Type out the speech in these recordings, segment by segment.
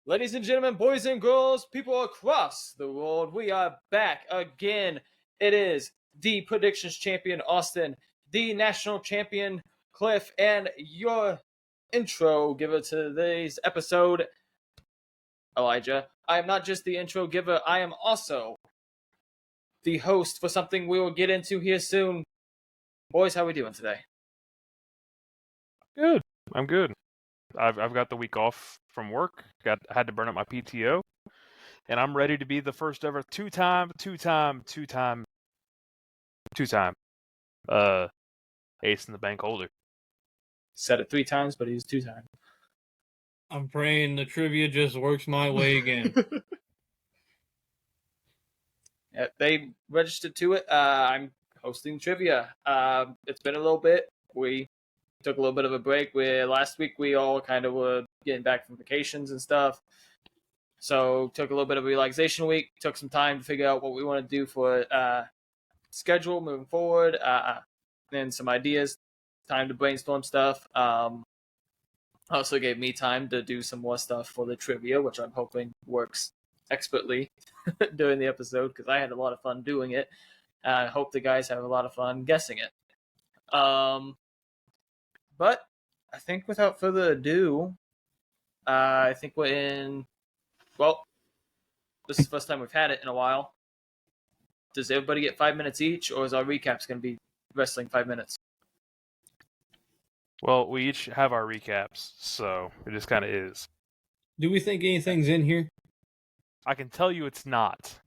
Ladies and gentlemen, boys and girls, people across the world, we are back again. It is the predictions champion, Austin, the national champion, Cliff, and your intro giver to today's episode, Elijah. I am not just the intro giver, I am also the host for something we will get into here soon. Boys, how are we doing today? Good. I'm good. I've got the week off from work. Had to burn up my PTO, and I'm ready to be the first ever two-time Ace in the Bank holder. Said it 3 times, but he's 2 times. I'm praying the trivia just works my way again. Yeah, they registered to it. I'm hosting trivia. It's been a little bit. We took a little bit of a break. Last week we all kind of were getting back from vacations and stuff. So took a little bit of a relaxation week. Took some time to figure out what we want to do for schedule moving forward. And some ideas. Time to brainstorm stuff. Also gave me time to do some more stuff for the trivia, which I'm hoping works expertly during the episode because I had a lot of fun doing it. I hope the guys have a lot of fun guessing it. But I think without further ado, I think we're in. Well, this is the first time we've had it in a while. Does everybody get 5 minutes each, or is our recaps going to be wrestling 5 minutes? Well, we each have our recaps, so it just kind of is. Do we think anything's in here? I can tell you it's not.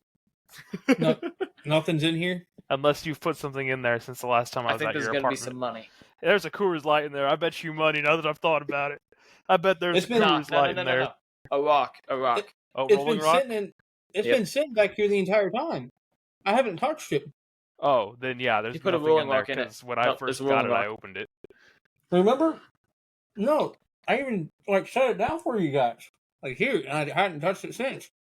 No, nothing's in here? Unless you've put something in there since the last time I was at your apartment. I think there's going to be some money. There's a Coors Light in there. I bet you money now that I've thought about it. I bet there's a Coors Light in there. A rock. Rolling rock? It's been sitting back here the entire time. I haven't touched it. Oh, then yeah, there's nothing in there because when I first got it, I opened it. Remember? No, I even shut it down for you guys. Here, and I hadn't touched it since.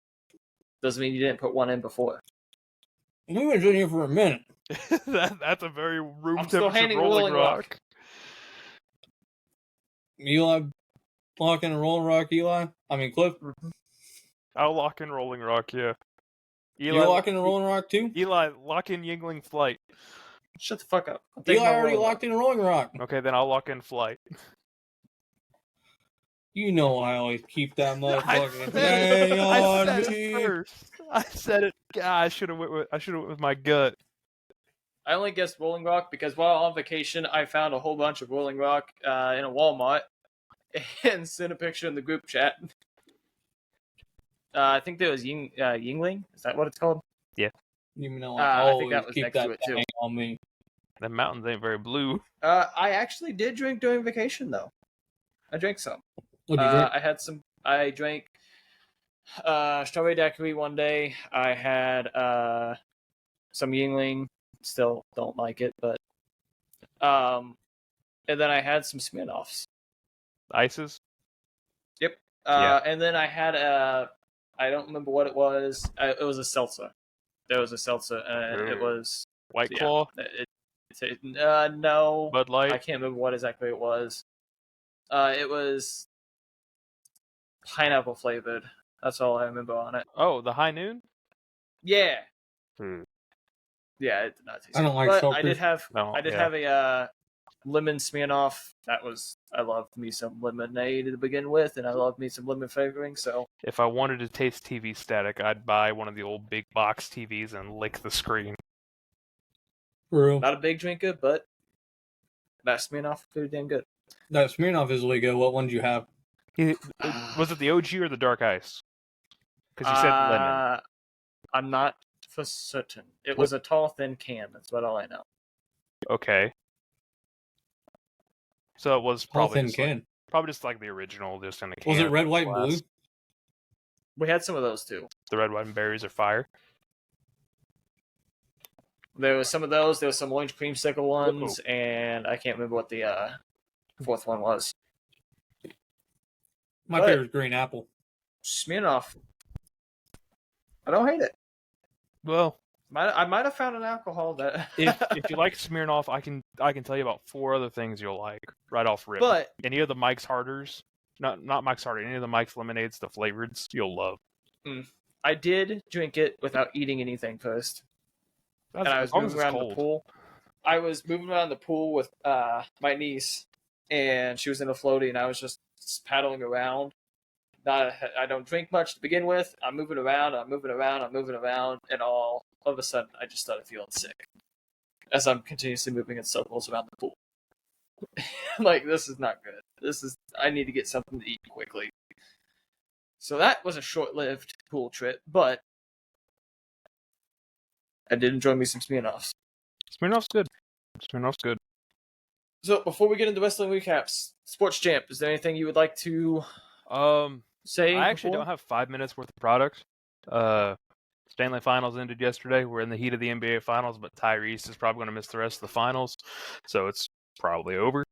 Doesn't mean you didn't put one in before. We was in here for a minute. That's a very room temperature rolling rock. Eli, lock in a rolling rock, Eli? I mean, Cliff? I'll lock in rolling rock, yeah. Eli, you lock in a rolling rock, too? Eli, lock in Yingling Flight. Shut the fuck up. Eli already locked in a rolling rock. Okay, then I'll lock in Flight. You know I always keep that motherfucking thing on me. I said it. God, I should have went with my gut. I only guessed Rolling Rock because while on vacation, I found a whole bunch of Rolling Rock in a Walmart and sent a picture in the group chat. I think there was Yingling. Is that what it's called? Yeah. You know, I think that was next to it too. On me. The mountains ain't very blue. I actually did drink during vacation though. I drank some. I drank strawberry daiquiri one day. I had some Yingling. Still don't like it, but and then I had some Smirnoffs. Ices? Yep. And then I had I don't remember what it was. It was a seltzer. There was a seltzer, and it was White Claw. No. Bud Light. I can't remember what exactly it was. It was pineapple flavored. That's all I remember on it. Oh, the High Noon? Yeah. Yeah, it did not taste I don't like but seltzer. I did have a lemon Smirnoff. I loved me some lemonade to begin with, and I loved me some lemon flavoring, so. If I wanted to taste TV static, I'd buy one of the old big box TVs and lick the screen. Real. Not a big drinker, but that Smirnoff is pretty damn good. That Smirnoff is really good. What one did you have? Was it the OG or the dark ice? Because you said lemon. I'm not for certain. It was a tall, thin can. That's about all I know. Okay. So it was probably just like the original, just in a can. Was it red, white, and blue? We had some of those too. The red, white, and berries are fire. There was some of those. There was some orange creamsicle ones, and I can't remember what the fourth one was. My favorite is green apple. Smirnoff. I don't hate it. Well, I might have found an alcohol that. if you like Smirnoff, I can tell you about 4 other things you'll like right off rip. But any of the Mike's Harders, Not Mike's Hard. Any of the Mike's lemonades, the flavoreds, you'll love. I did drink it without eating anything first. And I was moving around the pool. I was moving around the pool with my niece, and she was in a floaty, and I was just paddling around. I don't drink much to begin with. I'm moving around, and all of a sudden, I just started feeling sick as I'm continuously moving in circles around the pool. Like, this is not good. I need to get something to eat quickly. So that was a short-lived pool trip, but I did enjoy me some Smirnoffs. Smirnoff's good. So before we get into wrestling recaps, Sports Champ, is there anything you would like to say? I actually don't have 5 minutes worth of product. Stanley Finals ended yesterday. We're in the heat of the NBA Finals, but Tyrese is probably going to miss the rest of the finals, so it's probably over.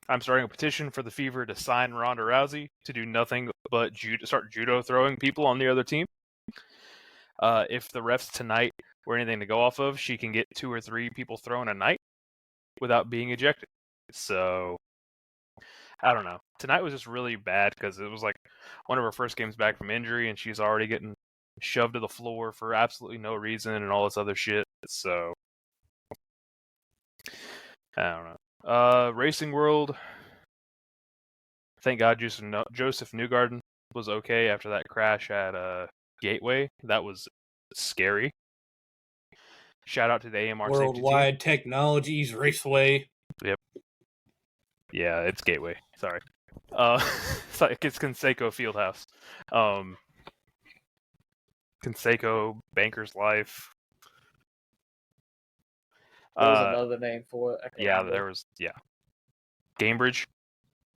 I'm starting a petition for the Fever to sign Ronda Rousey to do nothing but start judo throwing people on the other team. If the refs tonight were anything to go off of, she can get 2 or 3 people thrown a night without being ejected. So, I don't know. Tonight was just really bad because it was like one of her first games back from injury, and she's already getting shoved to the floor for absolutely no reason and all this other shit. So, I don't know. Racing World. Thank God Joseph Newgarden was okay after that crash at Gateway. That was scary. Shout out to the AMR Worldwide safety team. Technologies Raceway. Yep. Yeah, it's Gateway. Sorry. It's Conseco Fieldhouse. Conseco, Banker's Life. There was another name for it. Yeah, there was. Yeah. Gamebridge.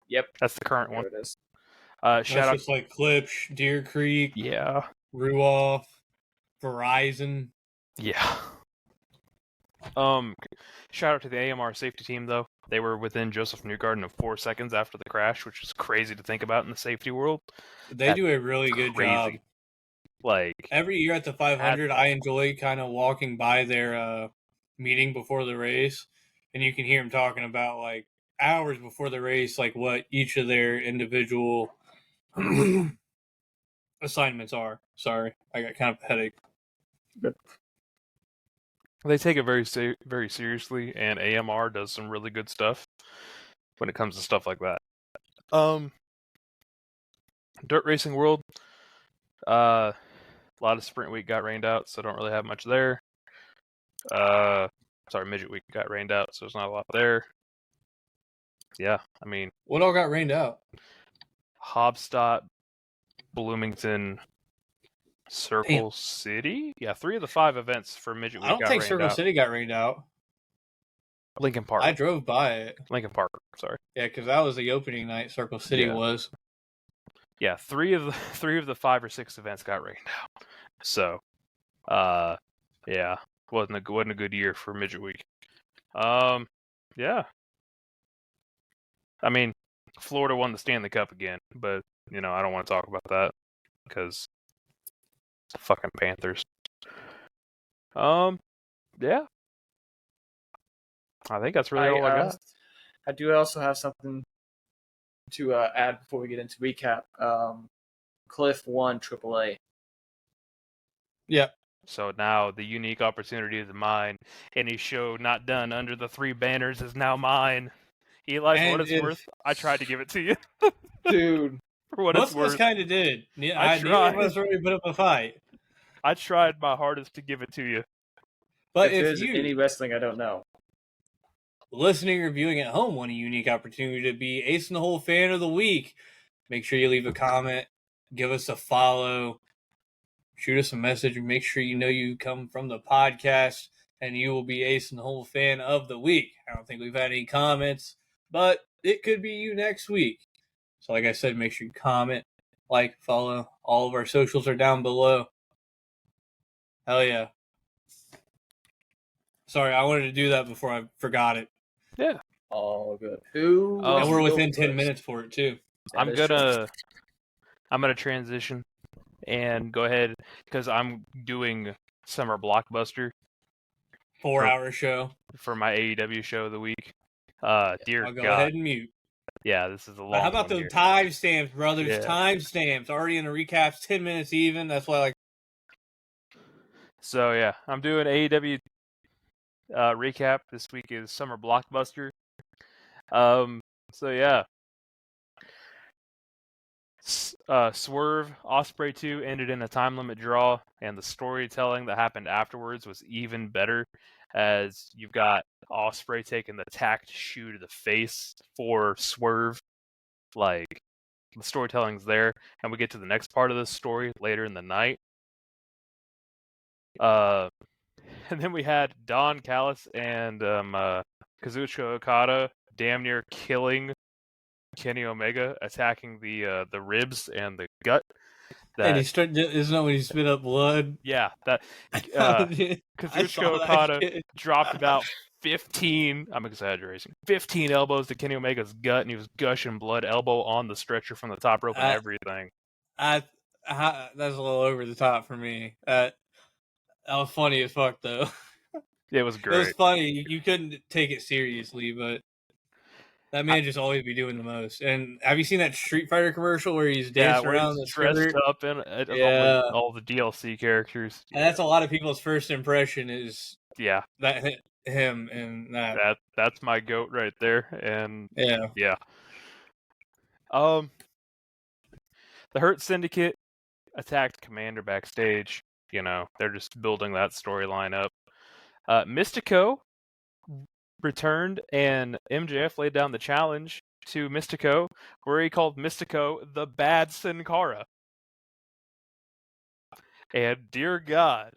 Yep. That's the current one. There it is. Shout out. Just like Klipsch, Deer Creek. Yeah. Ruoff. Verizon. Yeah. Shout out to the AMR safety team, though. They were within Joseph Newgarden of 4 seconds after the crash, which is crazy to think about in the safety world. They do a really good job. Like, every year at the 500, I enjoy kind of walking by their meeting before the race, and you can hear them talking about, like, hours before the race, like, what each of their individual assignments are. Sorry, I got kind of a headache. They take it very very seriously, and AMR does some really good stuff when it comes to stuff like that. Dirt Racing World, a lot of sprint week got rained out, so don't really have much there. Midget week got rained out, so there's not a lot there. Yeah, I mean, what all got rained out? Hobstadt, Bloomington, Circle City? Yeah, 3 of the 5 events for Midget Week got rained out. I don't think Circle City got rained out. Lincoln Park. I drove by it. Lincoln Park, sorry. Yeah, because that was the opening night, Circle City was. Yeah, 3 of the 5 or 6 events got rained out. So, yeah, wasn't a good year for Midget Week. Yeah. I mean, Florida won the Stanley Cup again, but, I don't want to talk about that because fucking Panthers. Yeah. I think that's really all I got. I do also have something to add before we get into recap. Cliff won AAA. Yeah. So now the unique opportunity is mine. Any show not done under the 3 banners is now mine. Eli, for what it's worth, I tried to give it to you. Dude. For what it's worth. Most of us kind of did. Neither of us really put up a fight. I tried my hardest to give it to you. But if there's any wrestling I don't know. Listening or viewing at home want a unique opportunity to be Ace in the Hole Fan of the Week. Make sure you leave a comment. Give us a follow. Shoot us a message. And make sure you know you come from the podcast. And you will be Ace in the Hole Fan of the Week. I don't think we've had any comments. But it could be you next week. So like I said, make sure you comment, like, follow. All of our socials are down below. Hell yeah. Sorry, I wanted to do that before I forgot it. Yeah. All good. And we're within 10 minutes for it, too. I'm gonna transition and go ahead, because I'm doing Summer Blockbuster. 4-hour show. For my AEW show of the week. Dear I'll go God. ahead and mute. Yeah, this is a long How about one the here. timestamps, brothers? Yeah. Timestamps. Already in the recaps, 10 minutes even. That's why I like. So yeah, I'm doing AEW recap. This week is Summer Blockbuster. So yeah. Swerve Osprey 2 ended in a time limit draw, and the storytelling that happened afterwards was even better, as you've got Osprey taking the tacked shoe to the face for Swerve. Like, the storytelling's there, and we get to the next part of the story later in the night. And then we had Don Callis and Kazuchika Okada damn near killing Kenny Omega, attacking the ribs and the gut. And he started. Isn't that when he spit up blood? Yeah, that I Kazuchika saw that Okada shit. dropped about 15, I'm exaggerating, 15 elbows to Kenny Omega's gut, and he was gushing blood, elbow on the stretcher from the top rope and everything. That's a little over the top for me. That was funny as fuck, though. It was It great. was funny. You couldn't take it seriously, but that man just always be doing the most. And have you seen that Street Fighter commercial where he's dancing where around he's the dressed skirt? up in all the DLC characters. And that's a lot of people's first impression is Yeah, that him and that. that's my goat right there, and Yeah. The Hurt Syndicate attacked Commander backstage. You know, they're just building that storyline up. Mystico returned, and MJF laid down the challenge to Mystico, where he called Mystico the Bad Sin Cara. And dear God,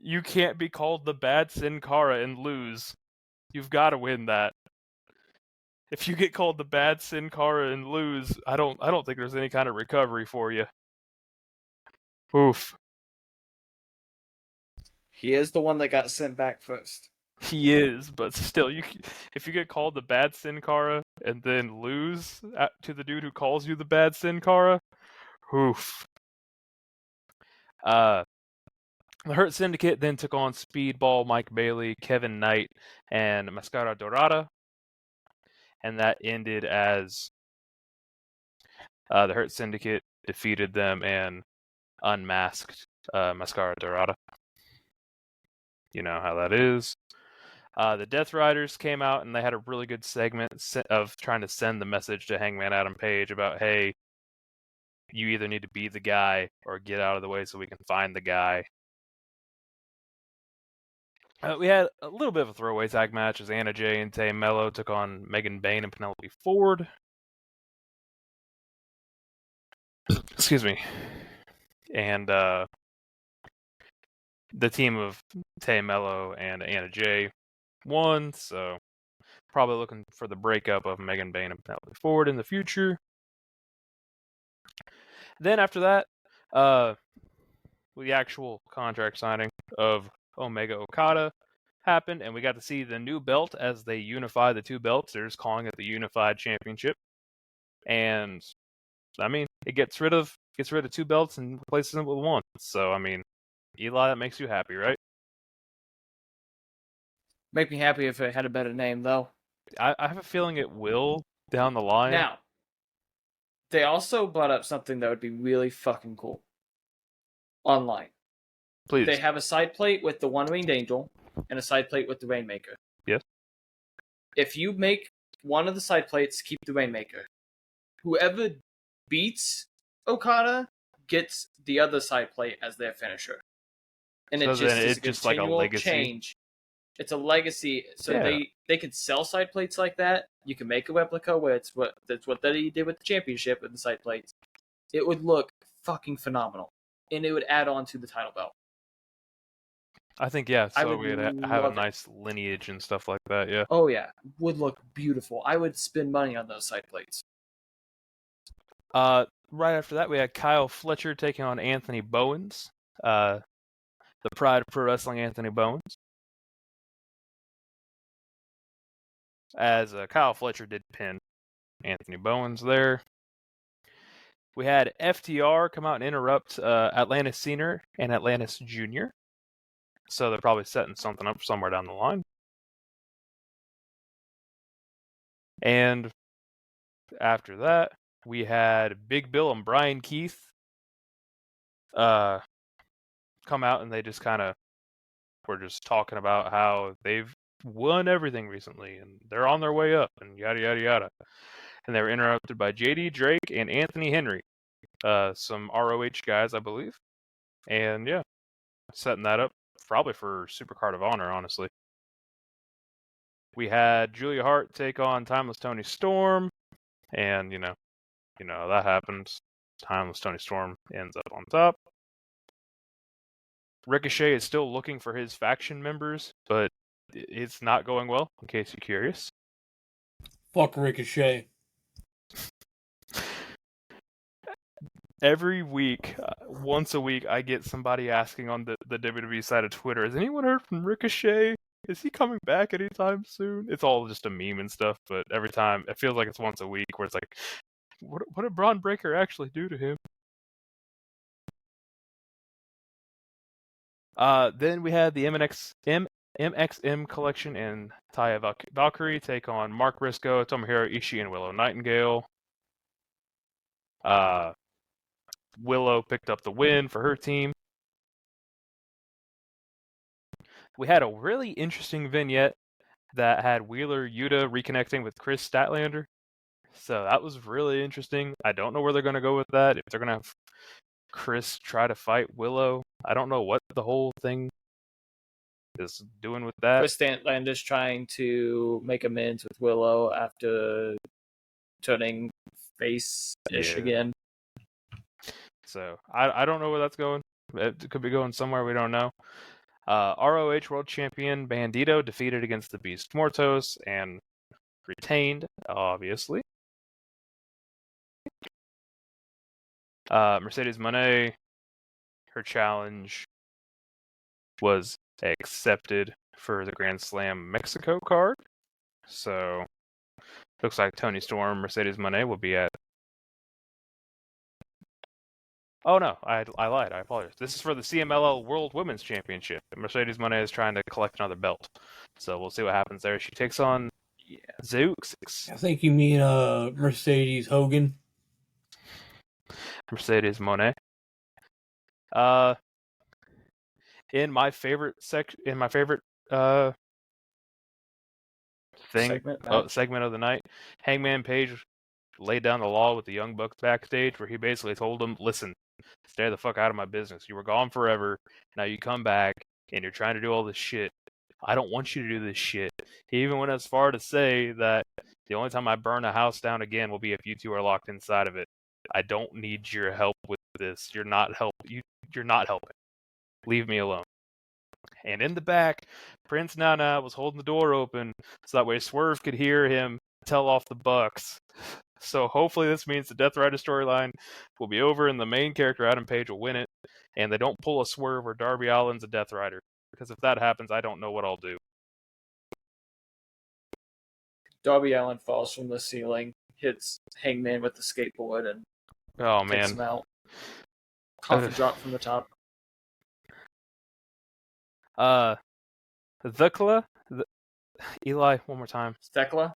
you can't be called the Bad Sin Cara and lose. You've got to win that. If you get called the Bad Sin Cara and lose, I don't think there's any kind of recovery for you. Oof. He is the one that got sent back first. He is, but still, if you get called the Bad Sin Cara and then lose to the dude who calls you the Bad Sin Cara, oof. The Hurt Syndicate then took on Speedball, Mike Bailey, Kevin Knight, and Mascara Dorada, and that ended as the Hurt Syndicate defeated them and unmasked Mascara Dorada. You know how that is. The Death Riders came out, and they had a really good segment of trying to send the message to Hangman Adam Page about, hey, you either need to be the guy or get out of the way so we can find the guy. We had a little bit of a throwaway tag match as Anna Jay and Tay Mello took on Megan Bayne and Penelope Ford. Excuse me. And the team of Tay Mello and Anna Jay won, so probably looking for the breakup of Megan Bayne and Penelope Ford in the future. Then after that, the actual contract signing of Omega Okada happened, and we got to see the new belt as they unify the two belts. They're just calling it the Unified Championship, and I mean, it gets rid of two belts and replaces them with one. So I mean, Eli, that makes you happy, right? Make me happy if it had a better name, though. I have a feeling it will down the line. Now, they also brought up something that would be really fucking cool. Online. Please. They have a side plate with the One-Winged Angel and a side plate with the Rainmaker. Yes. If you make one of the side plates, keep the Rainmaker. Whoever beats Okada gets the other side plate as their finisher. And so it's just like a legacy change. It's a legacy. So Yeah. they could sell side plates like that. You can make a replica where that's what they did with the championship with the side plates. It would look fucking phenomenal. And it would add on to the title belt. I think, yeah, so we'd have a love nice lineage and stuff like that, yeah. Oh yeah, would look beautiful. I would spend money on those side plates. Right after that, we had Kyle Fletcher taking on Anthony Bowens, the Pride of Pro Wrestling Anthony Bowens. As Kyle Fletcher did pin Anthony Bowens there. We had FTR come out and interrupt Atlantis Senior and Atlantis Junior. So they're probably setting something up somewhere down the line. And after that, we had Big Bill and Brian Keith come out, and they just kind of were just talking about how they've won everything recently, and they're on their way up, and yada, yada, yada. And they were interrupted by JD Drake and Anthony Henry, some ROH guys, I believe. And yeah, setting that up probably for Supercard of Honor, honestly. We had Julia Hart take on Timeless Tony Storm, and you know that happens. Timeless Tony Storm ends up on top. Ricochet is still looking for his faction members, but it's not going well, in case you're curious. Fuck Ricochet. Every week, once a week, I get somebody asking on the WWE side of Twitter, has anyone heard from Ricochet? Is he coming back anytime soon? It's all just a meme and stuff, but every time, it feels like it's once a week where it's like, what did Braun Breaker actually do to him? Then we had the MXM collection and Taya Valkyrie take on Mark Briscoe, Tomohiro Ishii, and Willow Nightingale. Willow picked up the win for her team. We had a really interesting vignette that had Wheeler Yuta reconnecting with Chris Statlander. So that was really interesting. I don't know where they're going to go with that. If they're going to have Chris try to fight Willow, I don't know what the whole thing is doing with that. Chris Statlander's trying to make amends with Willow after turning face-ish again. So I don't know where that's going. It could be going somewhere we don't know. ROH World Champion Bandito defeated against the Beast Mortos and retained, obviously. Mercedes Moné, her challenge was accepted for the Grand Slam Mexico card. So looks like Toni Storm, Mercedes Moné will be at. Oh no, I lied. I apologize. This is for the CMLL World Women's Championship. Mercedes Moné is trying to collect another belt. So we'll see what happens there. She takes on Zooks. I think you mean Mercedes Hogan. Mercedes Moné. In my favorite segment of the night, Hangman Page laid down the law with the Young Bucks backstage, where he basically told them, listen, stay the fuck out of my business. You were gone forever. Now you come back and you're trying to do all this shit. I don't want you to do this shit. He even went as far to say that the only time I burn a house down again will be if you two are locked inside of it. I don't need your help with this. You're not helping. Leave me alone. And in the back, Prince Nana was holding the door open so that way Swerve could hear him tell off the Bucks. So hopefully this means the Death Rider storyline will be over and the main character, Adam Page, will win it. And they don't pull a Swerve or Darby Allin's a Death Rider. Because if that happens, I don't know what I'll do. Darby Allin falls from the ceiling, hits Hangman with the skateboard, and takes him out. Coffin drop from the top. Eli, one more time. Thekla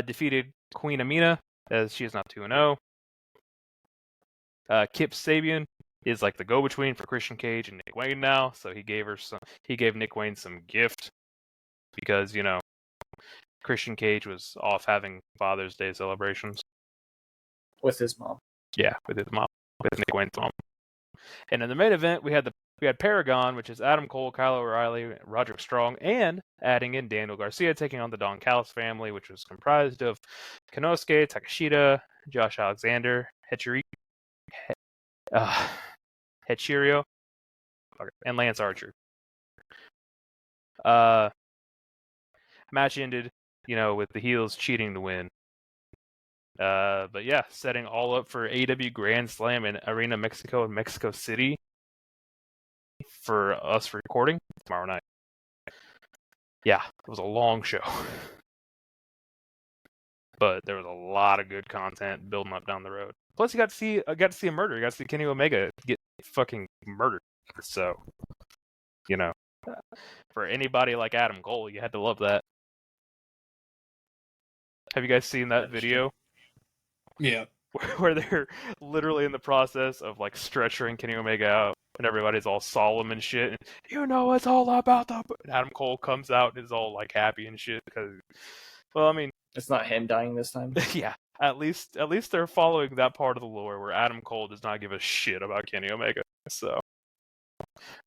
defeated Queen Amina, as she is not 2-0. Kip Sabian is like the go-between for Christian Cage and Nick Wayne now, so he gave Nick Wayne some gift because, Christian Cage was off having Father's Day celebrations. With his mom. Yeah, with his mom. With Nick Wayne's mom. And in the main event, we had Paragon, which is Adam Cole, Kyle O'Reilly, Roderick Strong, and adding in Daniel Garcia taking on the Don Callis family, which was comprised of Konosuke Takeshita, Josh Alexander, Hechirio, and Lance Archer. Match ended, with the heels cheating to win. But yeah, setting all up for AEW Grand Slam in Arena Mexico in Mexico City for us recording tomorrow night. Yeah, it was a long show. But there was a lot of good content building up down the road. Plus, you got to see a murder. You got to see Kenny Omega get fucking murdered. So, for anybody like Adam Cole, you had to love that. Have you guys seen that video Yeah. where they're literally in the process of like stretching Kenny Omega out, and everybody's all solemn and shit? And, it's all about the. And Adam Cole comes out and is all like happy and shit because, well, I mean, It's not him dying this time. yeah. At least they're following that part of the lore where Adam Cole does not give a shit about Kenny Omega. So,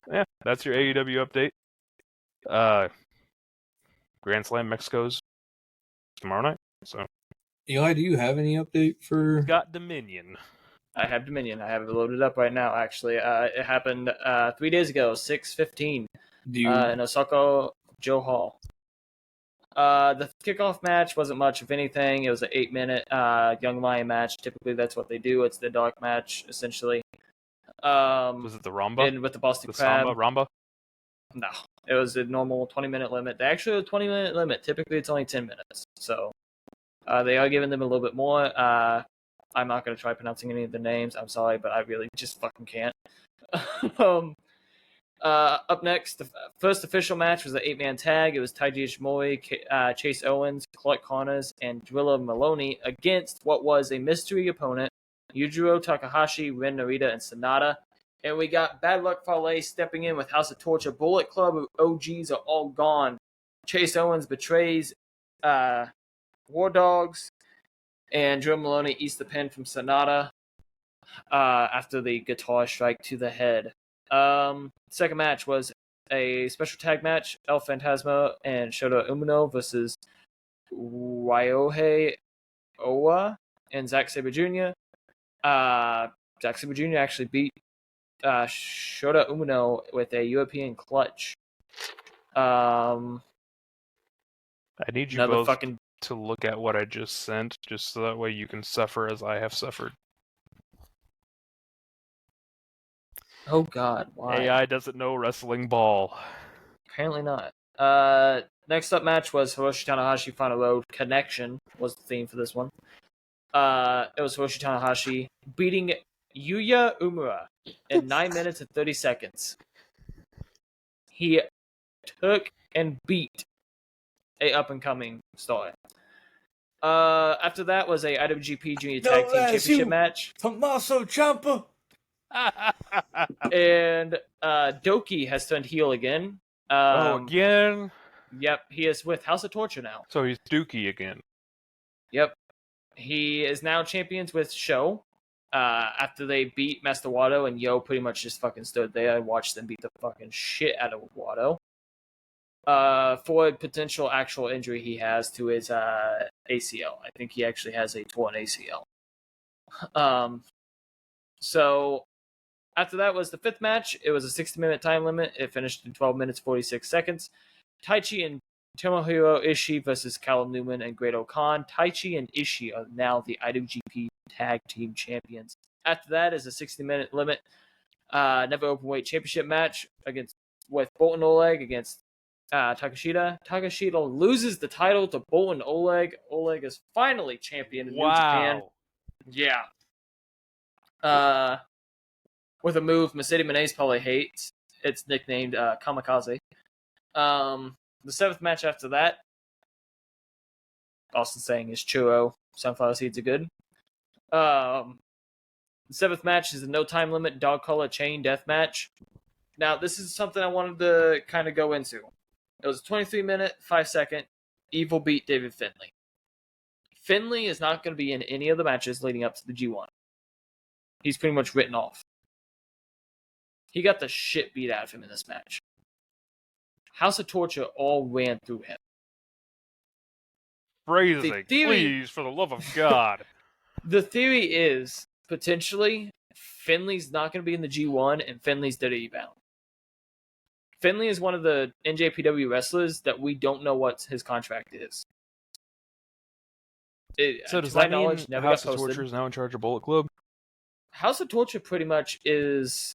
yeah, that's your AEW update. Grand Slam Mexico's tomorrow night. So, Eli, do you have any update for? got Dominion. I have Dominion. I have it loaded up right now, actually. It happened 3 days ago, 6:15, Do you? in Osaka Joe Hall. The kickoff match wasn't much of anything. It was an 8-minute Young Lion match. Typically, that's what they do. It's the dark match, essentially. Was it the Ramba? And with the Boston The Crab. Samba Ramba? No, it was a normal 20-minute limit. They actually have a 20-minute limit. Typically, it's only 10 minutes. So they are giving them a little bit more. I'm not going to try pronouncing any of the names. I'm sorry, but I really just fucking can't. Up next, the first official match was an 8-man tag. It was Taiji Ishimori, Chase Owens, Clark Connors, and Drilla Maloney against what was a mystery opponent, Yujiro Takahashi, Ren Narita, and Sonata. And we got Bad Luck Fale stepping in with House of Torture. Bullet Club OGs are all gone. Chase Owens betrays War Dogs, and Drilla Maloney eats the pin from Sonata after the guitar strike to the head. Second match was a special tag match, El Phantasmo and Shota Umino versus Ryohei Owa and Zack Sabre Jr. Zack Sabre Jr. actually beat Shota Umino with a European clutch. I need you both fucking... to look at what I just sent, just so that way you can suffer as I have suffered. Oh God, why? AI doesn't know wrestling ball. Apparently not. Next up match was Hiroshi Tanahashi Final Road Connection was the theme for this one. It was Hiroshi Tanahashi beating Yuya Uemura in 9 minutes and 30 seconds. He took and beat a up-and-coming star. After that was a IWGP Junior Tag Team Championship match. Tommaso Ciampa! And Doki has turned heel again. Again? Yep, he is with House of Torture now. So he's Dookie again. Yep. He is now champions with Sho. After they beat Master Wato, and Yo pretty much just fucking stood there and watched them beat the fucking shit out of Wato. For a potential actual injury he has to his ACL. I think he actually has a torn ACL. So after that was the fifth match. It was a 60-minute time limit. It finished in 12 minutes 46 seconds. Taichi and Tomohiro Ishii versus Callum Newman and Great Khan. Taichi and Ishii are now the IWGP Tag Team Champions. After that is a 60-minute limit. Never Openweight Championship match with Boltin Oleg against Takashita. Takashita loses the title to Boltin Oleg. Oleg is finally champion in New Japan. Yeah. With a move Mercedes Moné probably hates. It's nicknamed Kamikaze. The seventh match after that, Austin saying is churro. Sunflower seeds are good. The seventh match is a no time limit dog collar chain death match. Now, this is something I wanted to kind of go into. It was a 23-minute, 5-second. Evil beat David Finlay. Finlay is not going to be in any of the matches leading up to the G1. He's pretty much written off. He got the shit beat out of him in this match. House of Torture all ran through him. Phrasing, please, for the love of God. The theory is, potentially, Finlay's not going to be in the G1, and Finlay's WWE bound. Finlay is one of the NJPW wrestlers that we don't know what his contract is. So does that mean House of Torture is now in charge of Bullet Club? House of Torture pretty much is...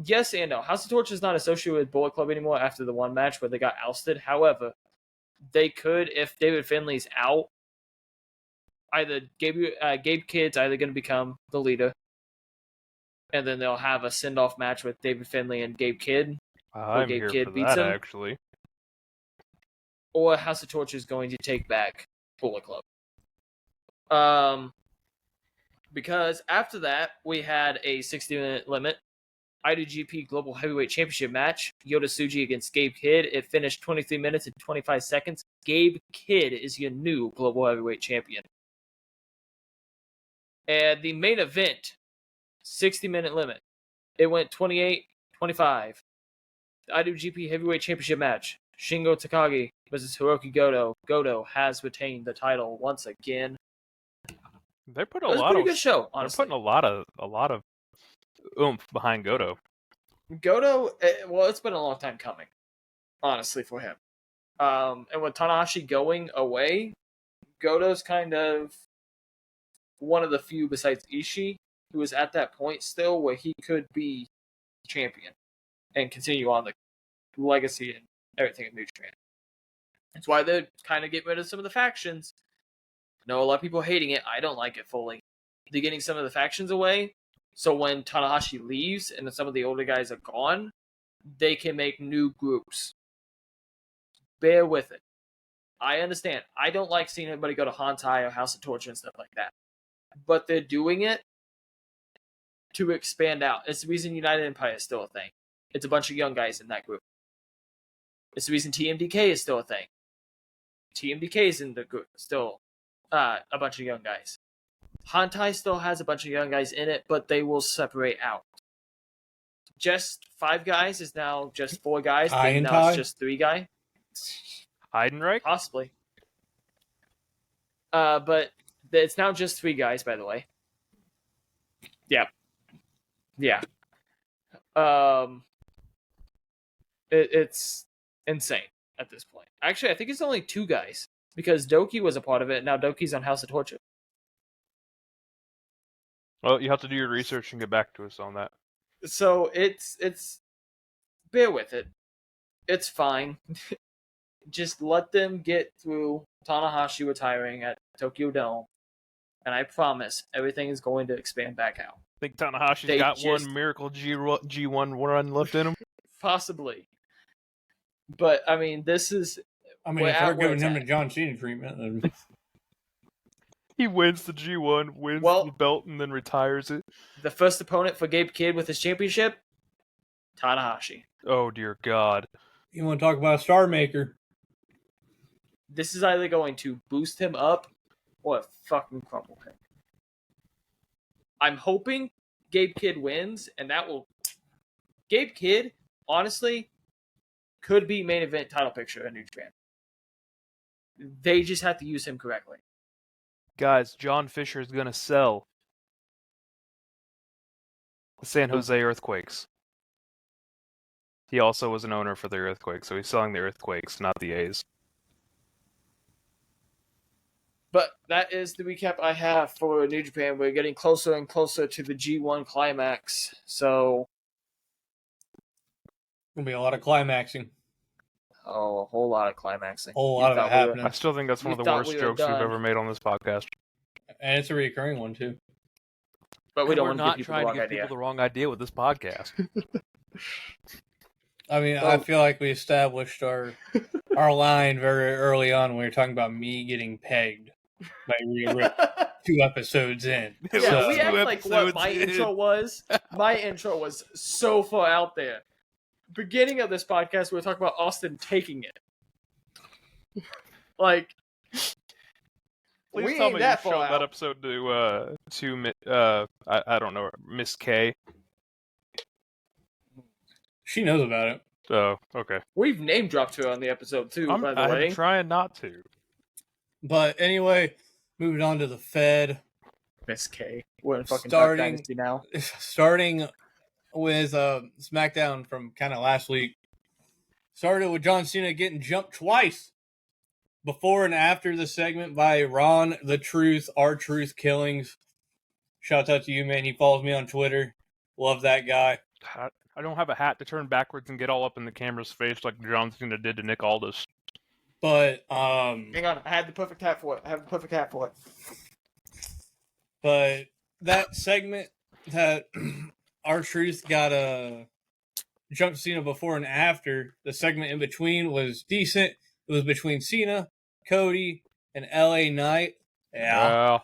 Yes and no. House of Torture is not associated with Bullet Club anymore after the one match where they got ousted. However, they could, if David Finlay's out, either Gabe Kidd's either going to become the leader, and then they'll have a send-off match with David Finlay and Gabe Kidd. I'm here for that, actually. Or House of Torture is going to take back Bullet Club. Because after that, we had a 60-minute limit IWGP Global Heavyweight Championship match. Yota Tsuji against Gabe Kidd. It finished 23 minutes and 25 seconds. Gabe Kidd is your new Global Heavyweight Champion. And the main event, 60-minute limit. It went 28-25. The IWGP Heavyweight Championship match. Shingo Takagi versus Hiroki Goto. Goto has retained the title once again. They put It was a pretty good show, honestly. They're putting a lot of oomph behind Goto. Goto, well, it's been a long time coming, honestly, for him. And with Tanahashi going away, Goto's kind of one of the few besides Ishii who is at that point still where he could be champion and continue on the legacy and everything of New Japan. That's why they're kind of getting rid of some of the factions. I know a lot of people hating it. I don't like it fully. They're getting some of the factions away, so when Tanahashi leaves and some of the older guys are gone, they can make new groups. Bear with it. I understand. I don't like seeing everybody go to Hantai or House of Torture and stuff like that. But they're doing it to expand out. It's the reason United Empire is still a thing. It's a bunch of young guys in that group. It's the reason TMDK is still a thing. TMDK is in the group still. A bunch of young guys. Hantai still has a bunch of young guys in it, but they will separate out. Just 5 guys is now just 4 guys. Now it's just 3 guys. Heidenreich? Possibly. But it's now just 3 guys, by the way. Yeah. It's insane at this point. Actually, I think it's only 2 guys. Because Doki was a part of it, and now Doki's on House of Torture. Well, you have to do your research and get back to us on that. So it's bear with it. It's fine. Just let them get through Tanahashi retiring at Tokyo Dome, and I promise everything is going to expand back out. Think Tanahashi's got one miracle G1 run left in him? Possibly. But, I mean, this is... I mean, if they're giving him a John Cena treatment, then... He wins the G1, wins the belt, and then retires it. The first opponent for Gabe Kidd with his championship? Tanahashi. Oh, dear God. You want to talk about a star maker? This is either going to boost him up or fucking crumble him. I'm hoping Gabe Kidd wins, and that will... Gabe Kidd, honestly, could be main event title picture in New Japan. They just have to use him correctly. Guys, John Fisher is going to sell the San Jose Earthquakes. He also was an owner for the Earthquakes, so he's selling the Earthquakes, not the A's. But that is the recap I have for New Japan. We're getting closer and closer to the G1 climax, so... Gonna be a lot of climaxing. Oh, a whole lot of climaxing. A whole lot of it happening. I still think that's one of the worst jokes we've ever made on this podcast. And it's a recurring one, too. But we don't want to give people the wrong idea with this podcast. I mean, I feel like we established our line very early on when we were talking about me getting pegged by Rhea 2 episodes in. Yeah, so, we act like what my intro was. My intro was so far out there. Beginning of this podcast, we were talking about Austin taking it. Like, please tell me you showed that episode to I don't know, Miss K. She knows about it. Oh, okay. We've name dropped her on the episode too, by the way. I'm trying not to. But anyway, moving on to the Fed. Miss K. We're in fucking Dark Dynasty now. Starting with SmackDown from kind of last week. Started with John Cena getting jumped twice before and after the segment by Ron the Truth, R-Truth Killings. Shout out to you, man. He follows me on Twitter. Love that guy. I don't have a hat to turn backwards and get all up in the camera's face like John Cena did to Nick Aldis. But hang on, I had the perfect hat for it. But that segment that R-Truth got a jump Cena before and after, the segment in between was decent. It was between Cena, Cody, and LA Knight. Yeah.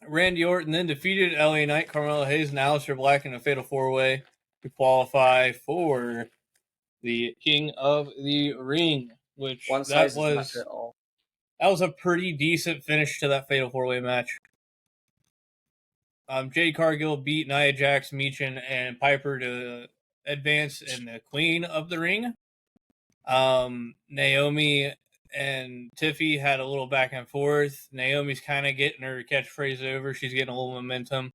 Randy Orton then defeated LA Knight, Carmelo Hayes, and Aleister Black in a fatal 4-way to qualify for the King of the Ring, which One size does not fit all. That was a pretty decent finish to that fatal 4-way match. Jade Cargill beat Nia Jax, Meechin, and Piper to advance in the Queen of the Ring. Naomi and Tiffy had a little back and forth. Naomi's kind of getting her catchphrase over. She's getting a little momentum.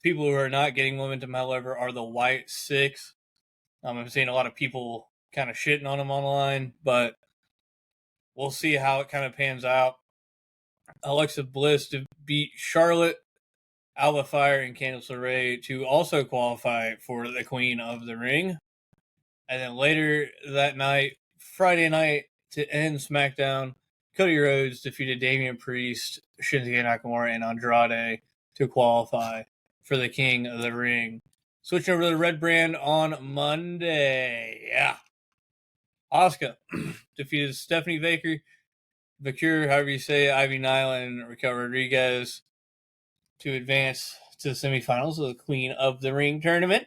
People who are not getting momentum, however, are the White Six. I'm seeing a lot of people kind of shitting on them online, but we'll see how it kind of pans out. Alexa Bliss to beat Charlotte, Alba Fire, and Candice LeRae to also qualify for the Queen of the Ring. And then later that night, Friday night, to end SmackDown, Cody Rhodes defeated Damian Priest, Shinsuke Nakamura, and Andrade to qualify for the King of the Ring. Switching over to the Red Brand on Monday. Yeah. Asuka defeated Stephanie Bakir, however you say it, Ivy Nile, and Raquel Rodriguez to advance to the semifinals of the Queen of the Ring tournament.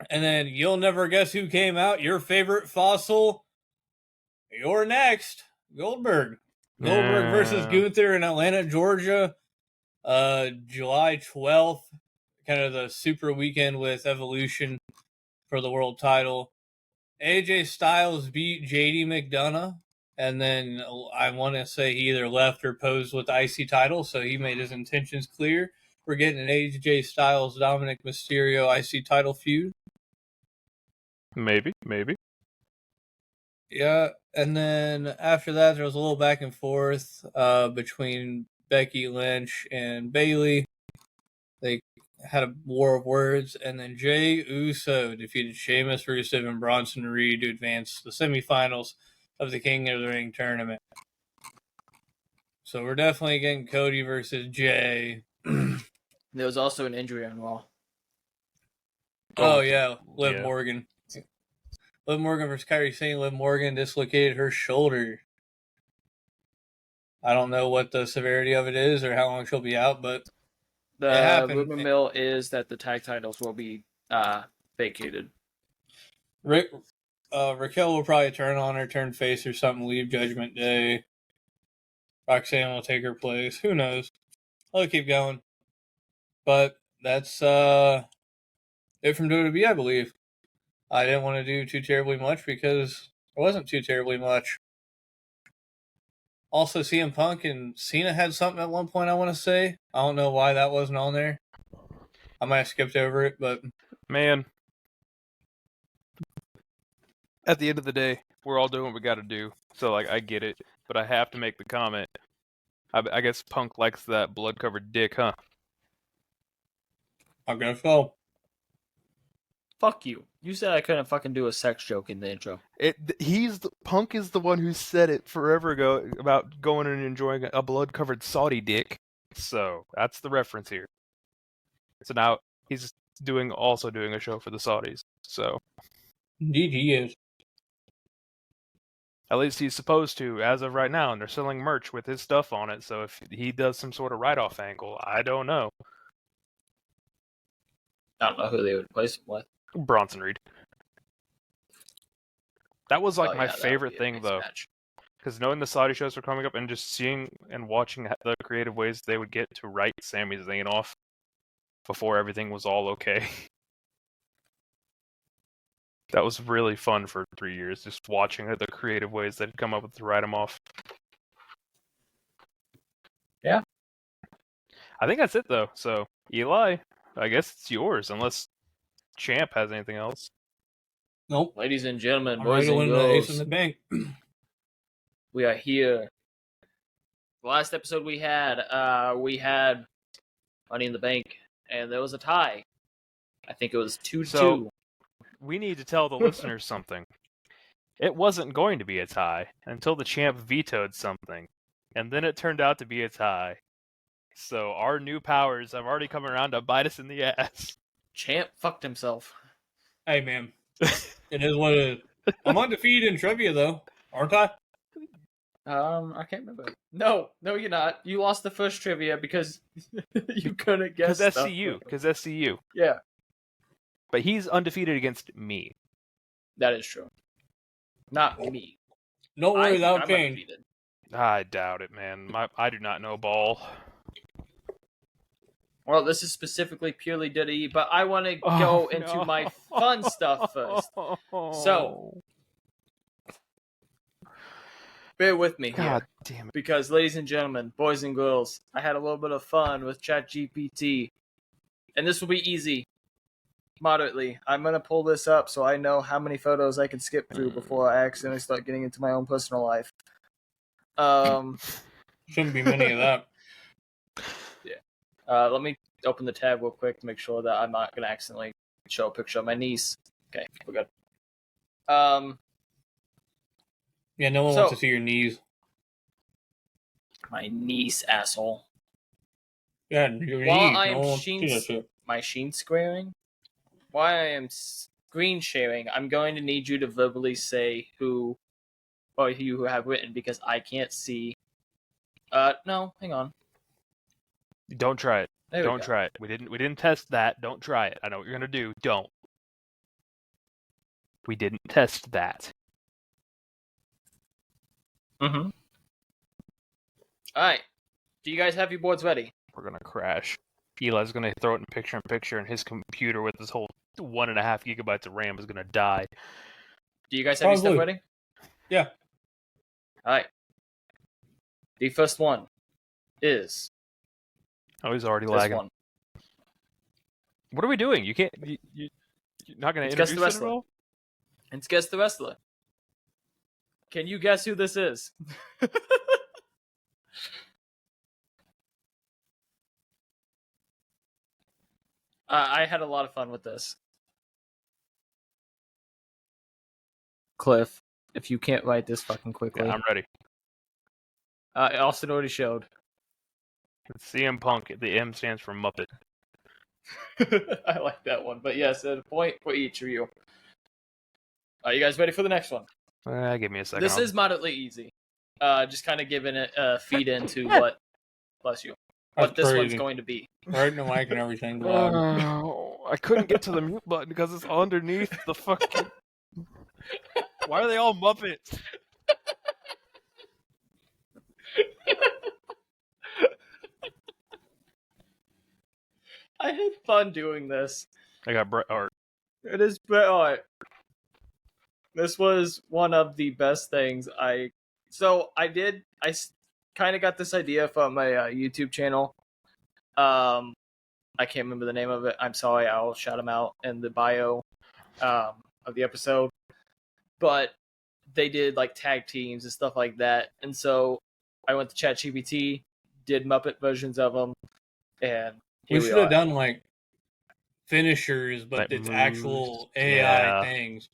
And then you'll never guess who came out. Your favorite fossil. You're next. Goldberg. Goldberg versus Gunther in Atlanta, Georgia. July 12th. Kind of the super weekend with Evolution for the world title. AJ Styles beat JD McDonough. And then I want to say he either left or posed with the IC title. So he made his intentions clear. We're getting an AJ Styles, Dominic Mysterio IC title feud. Maybe. Yeah, and then after that, there was a little back and forth between Becky Lynch and Bayley. They had a war of words, and then Jey Uso defeated Sheamus, Rusev, and Bronson Reed to advance the semifinals of the King of the Ring tournament. So we're definitely getting Cody versus Jey. There was also an injury on Raw. Oh, yeah, Liv Morgan. Liv Morgan versus Kairi Sane. Liv Morgan dislocated her shoulder. I don't know what the severity of it is or how long she'll be out, but the rumor mill is that the tag titles will be vacated. Raquel will probably turn face or something, leave Judgment Day. Roxanne will take her place. Who knows? I'll keep going. But that's it from WWE, I believe. I didn't want to do too terribly much because it wasn't too terribly much. Also, CM Punk and Cena had something at one point, I want to say. I don't know why that wasn't on there. I might have skipped over it, but... Man. At the end of the day, we're all doing what we got to do. So, I get it. But I have to make the comment. I guess Punk likes that blood-covered dick, huh? I guess so. Fuck you. You said I couldn't fucking do a sex joke in the intro. Punk is the one who said it forever ago about going and enjoying a blood-covered Saudi dick. So that's the reference here. So now he's also doing a show for the Saudis. So indeed, he is. At least he's supposed to, as of right now, and they're selling merch with his stuff on it. So if he does some sort of write-off angle, I don't know. I don't know who they would replace him with. Bronson Reed. That was my favorite thing, though. Because knowing the Saudi shows were coming up and just seeing and watching the creative ways they would get to write Sami Zayn off before everything was all okay. That was really fun for 3 years, just watching the creative ways they'd come up with to write him off. Yeah. I think that's it, though. So, Eli, I guess it's yours, unless Champ has anything else. Nope. Ladies and gentlemen, boys and girls, Ace in the Bank. We are here. The last episode we had Money in the Bank, and there was a tie. I think it was 2-2. So, we need to tell the listeners something. It wasn't going to be a tie until the Champ vetoed something, and then it turned out to be a tie. So our new powers have already come around to bite us in the ass. Champ fucked himself. Hey, man. It is what it is. I'm undefeated in trivia, though, aren't I? I can't remember. No, you're not. You lost the first trivia because you couldn't guess Because stuff. SCU. Because SCU. Yeah, But he's undefeated against me. that is true. Not me. Don't worry, I'm that'll change. undefeated. I doubt it, man. I do not know ball. Well, this is specifically purely Diddy, but I want to Oh, go into no. my fun stuff first. So, bear with me here. God damn it. Because, ladies and gentlemen, boys and girls, I had a little bit of fun with ChatGPT. And this will be easy. Moderately. I'm going to pull this up so I know how many photos I can skip through before I accidentally start getting into my own personal life. Shouldn't be many of that. Let me open the tab real quick to make sure that I'm not going to accidentally show a picture of my niece. Okay, we're good. Yeah, no one wants to see your knees. My niece, asshole. Yeah, your While knees. I No am one wants to see that shit. my sheen squaring, while I am screen sharing, I'm going to need you to verbally say who, or you who have written, because I can't see. No, hang on. Don't try it. There we Don't go. try it. We didn't test that. Don't try it. I know what you're gonna do. Don't. We didn't test that. Mm-hmm. All right. Do you guys have your boards ready? We're gonna crash. Eli's gonna throw it in picture, and his computer with this whole 1.5 gigabytes of RAM is gonna die. Do you guys have your stuff Probably. ready? Yeah. All right. The first one is Oh, he's already this lagging. one. What are we doing? You can't. You're not gonna It's Guess introduce the it at Wrestler. all? It's Guess the Wrestler. Can you guess who this is? I had a lot of fun with this. Cliff, if you can't write this fucking quickly. Yeah, I'm ready. Austin already showed. It's CM Punk. The M stands for Muppet. I like that one. But yes, a point for each of you. Are you guys ready for the next one? Give me a second. This is moderately easy. Just kind of giving it a feed into what, bless you, what this one's going to be. Right in the mic and everything. I couldn't get to the mute button because it's underneath the fucking. Why are they all Muppets? I had fun doing this. I got Bret Hart. It is Bret Hart. This was one of the best things I kind of got this idea from my YouTube channel. I can't remember the name of it. I'm sorry. I'll shout him out in the bio of the episode. But they did like tag teams and stuff like that. And so I went to ChatGPT, did Muppet versions of them, and We should have done like finishers, but Like it's moves. actual AI Yeah. things.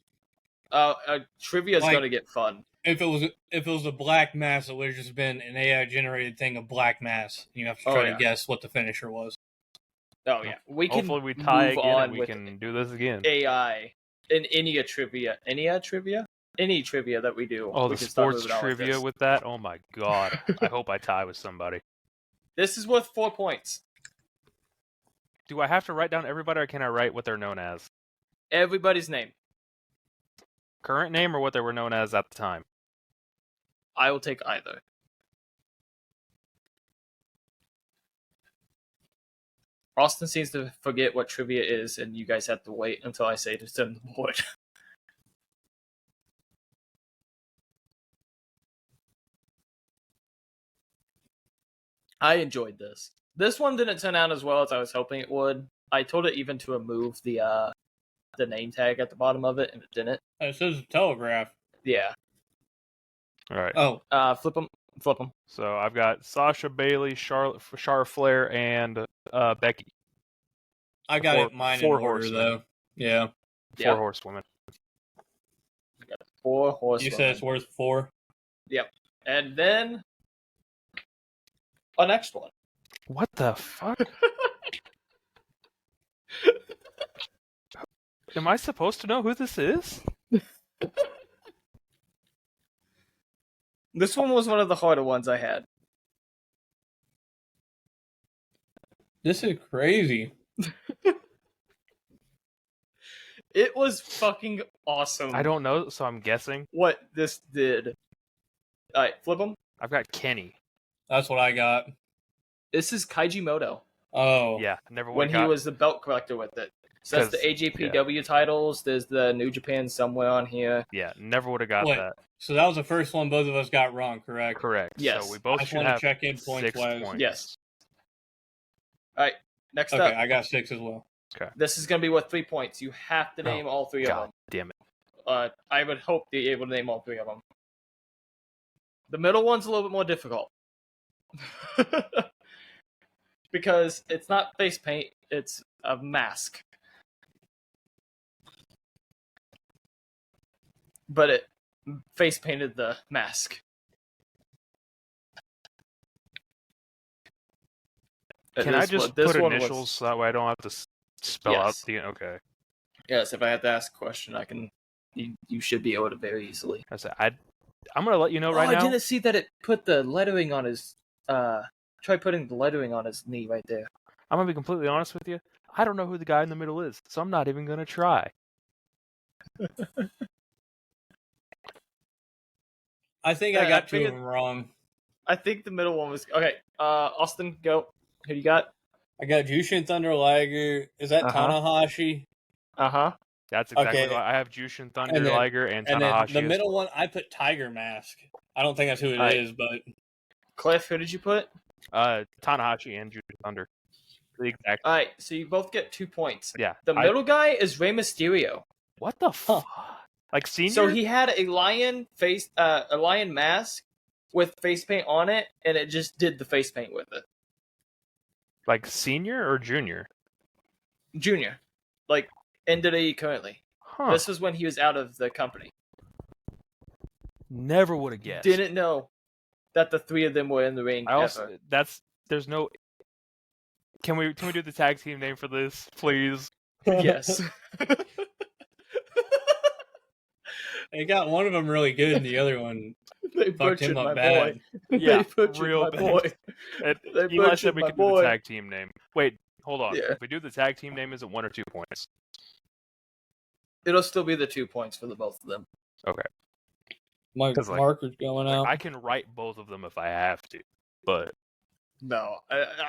Trivia is Like- going to get fun. If it was a black mass, it would have just been an AI generated thing of black mass. You have to Oh, try yeah. to guess what the finisher was. Oh yeah, we can Hopefully we tie move again on and we with can do this again. AI in any trivia that we do. Oh, we the can start sports moving on with trivia this. with that? Oh my god. I hope I tie with somebody. This is worth 4 points. Do I have to write down everybody or can I write what they're known as? Everybody's name. Current name or what they were known as at the time? I will take either. Austin seems to forget what trivia is, and you guys have to wait until I say to send the board. I enjoyed this. This one didn't turn out as well as I was hoping it would. I told it even to remove the name tag at the bottom of it, and it didn't. It says Telegraph. Yeah. All right. Oh, Flip them. So I've got Sasha, Bailey, Charlotte Flair, and Becky. I got Four- it mine in four order horsemen. though. Yeah. Four Yeah. horsewomen. 4 horsewomen. You said it's worth 4. And then our next one. What the fuck? Am I supposed to know who this is? This one was one of the harder ones I had. This is crazy. It was fucking awesome. I don't know, so I'm guessing. What this did. Alright, flip them. I've got Kenny. That's what I got. This is Kaiji Moto. Oh. Yeah, never When he was the belt collector with it. So that's the 'Cause, AJPW titles. There's the New Japan somewhere on here. Yeah, never would have got Wait. that. So that was the first one both of us got wrong, correct? Correct. Yes. So we I both just should want to have check in 6 points-wise. points. Yes. Alright, next Okay, up. I got 6 as well. This is going to be worth 3 points. You have to name all 3 of God them. damn it. I would hope that you're able to name all 3 of them. The middle one's a little bit more difficult. Because it's not face paint, it's a mask. But it face painted the mask. Can I just put initials so that way I don't have to spell out Yes. the... Okay. Yes, if I have to ask a question, I can. You should be able to very easily. I said, I'm going to let you know right I now. didn't see that it put the lettering on his. Try putting the lettering on his knee right there. I'm going to be completely honest with you. I don't know who the guy in the middle is, so I'm not even going to try. I think Yeah, I got I 2 of figured- them wrong. I think the middle one was okay. Austin, go. Who you got? I got Jushin Thunder Liger. Is that Uh-huh. Tanahashi? That's exactly Okay. what I have. Jushin Thunder And then- Liger and And then Tanahashi. the as middle well. one, I put Tiger Mask. I don't think that's who it is, Alright. but Cliff, who did you put? Tanahashi and Jushin Thunder. The exact. All right, so you both get 2 points. Yeah. The middle guy is Rey Mysterio. What the fuck? Like senior? So he had a lion mask with face paint on it, and it just did the face paint with it. Like senior or junior? Junior, like NWE currently. Huh. This was when he was out of the company. Never would have guessed. Didn't know that the 3 of them were in the ring I also ever. there's no. Can we do the tag team name for this, please? Yes. they got one of them really good, and the other one They fucked butchered him my up bad. boy. Yeah, They butchered real my bad. boy. And They Eli butchered said we my could do the boy. tag team name. Wait, hold on. Yeah. If we do the tag team name, is it 1 or 2 points? It'll still be the 2 points for the both of them. My 'Cause, like- marker's going out. I can write both of them if I have to, but No,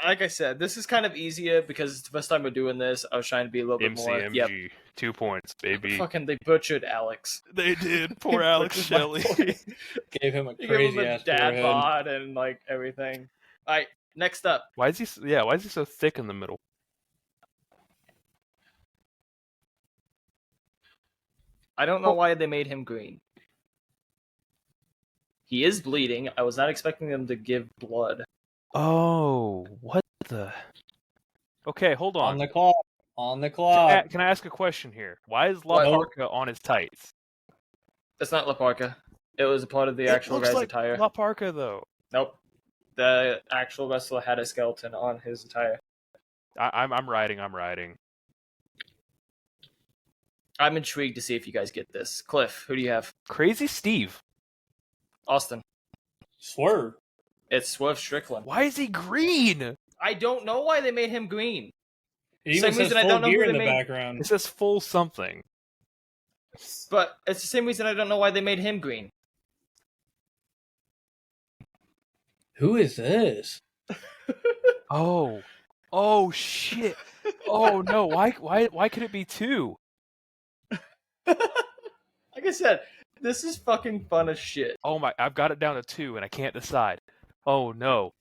like I said, this is kind of easier because it's the first time we're doing this. I was trying to be a little bit more. Yep. MCMG 2 points, baby. Fucking, they butchered Alex. They did. Poor They Alex butchered my Shelley. boy. Gave him a You give him crazy a ass dad forehead. bod and like everything. All right, next up. Why is he so thick in the middle? I don't know why they made him green. He is bleeding. I was not expecting them to give blood. Oh, what the? Okay, hold On on. the clock. On the clock. Can I ask a question here? Why is La What? Parka on his tights? That's not La Parka. It was a part of the actual it looks guy's like attire. La Parka though. Nope. The actual wrestler had a skeleton on his attire. I'm riding. I'm riding. I'm intrigued to see if you guys get this. Cliff, who do you have? Crazy Steve. Austin. Swerve. It's Swerve Strickland. Why is he green? I don't know why they made him green. It even Same says reason I full don't know gear who in they the made. background. It says full something. But it's the same reason I don't know why they made him green. Who is this? Oh shit. Oh no. Why could it be 2? Like I said, this is fucking fun as shit. Oh my! I've got it down to 2 and I can't decide. Oh no.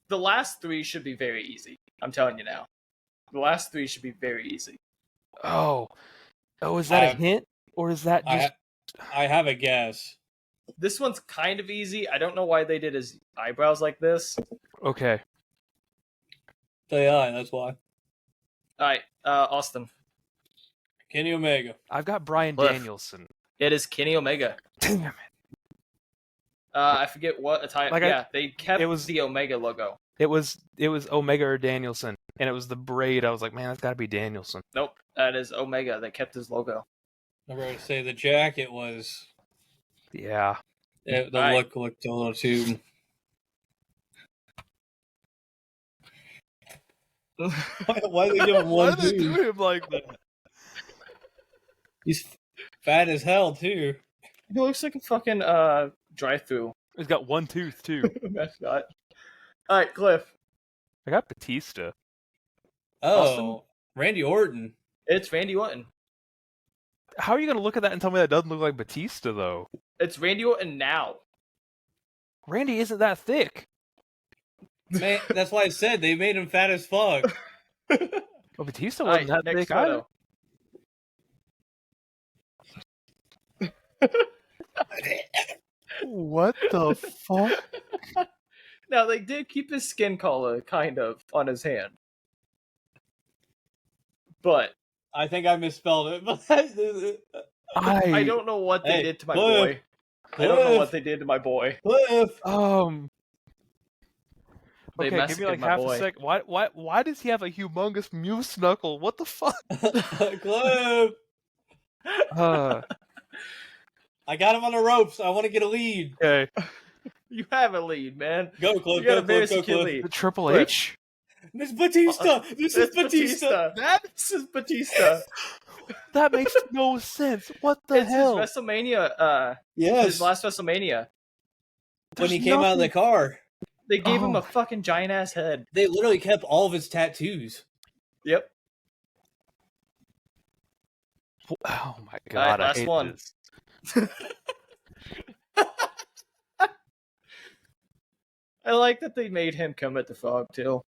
The last 3 should be very easy. I'm telling you now. The last 3 should be very easy. Oh, is that a hint or is that just? I have a guess. This one's kind of easy. I don't know why they did his eyebrows like this. Okay. Yeah, that's why. Alright, Austin. Kenny Omega. I've got Bryan Cliff. Danielson. It is Kenny Omega. Damn it. I forget what attire. Like they kept it was- the Omega logo. It was Omega or Danielson, and it was the braid. I was like, man, that's got to be Danielson. Nope, that is Omega. They kept his logo. I was going to say the jacket was. Yeah. Yeah, the All look looked a little too. Why did they give him Why one do they do tooth? him like that? He's fat as hell too. He looks like a fucking drive-through He's got one tooth too. mascot. All right, Cliff. I got Batista. Oh, Austin? Randy Orton. It's Randy Orton. How are you gonna look at that and tell me that doesn't look like Batista though? It's Randy Orton now. Randy isn't that thick. Man, that's why I said they made him fat as fuck. Well, Batista All wasn't right, that next thick either. photo. What the fuck? Now, they did keep his skin color, kind of, on his hand. But I think I misspelled it. I don't know what they Hey, did to my Cliff. boy. I don't know what they did to my boy. Cliff. They Okay, give me like massacred my half boy. a sec. Why does he have a humongous moose knuckle? What the fuck? Cliff. I got him on the ropes. I want to get a lead. Okay. You have a lead, man. Go, Cliff. You got a Go, very Cliff. Go, secure Cliff. lead. The Triple Cliff. H? This Batista. This is Batista. This is Batista. That makes no sense. What the It's hell? his WrestleMania. Yes. His last WrestleMania. When he There's came out of the nothing- car, They gave him Oh. a fucking giant ass head. they literally kept all of his tattoos. Yep. Oh my god, I last hate one. this. I like that they made him come at the frog too.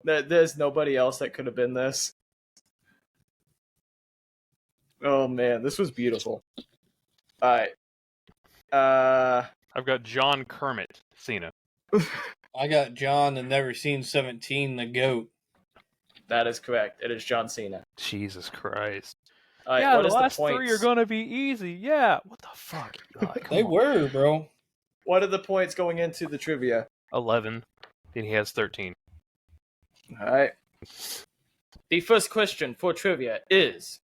There's nobody else that could have been this. Oh man, this was beautiful. Alright. I've got John Kermit Cena. I got John the Never Seen 17, the GOAT. That is correct. It is John Cena. Jesus Christ. Alright, Yeah, what the is last the points? three are gonna be easy. Yeah. What the fuck? God, come They on. were, bro. What are the points going into the trivia? 11. And he has 13. Alright. The first question for trivia is,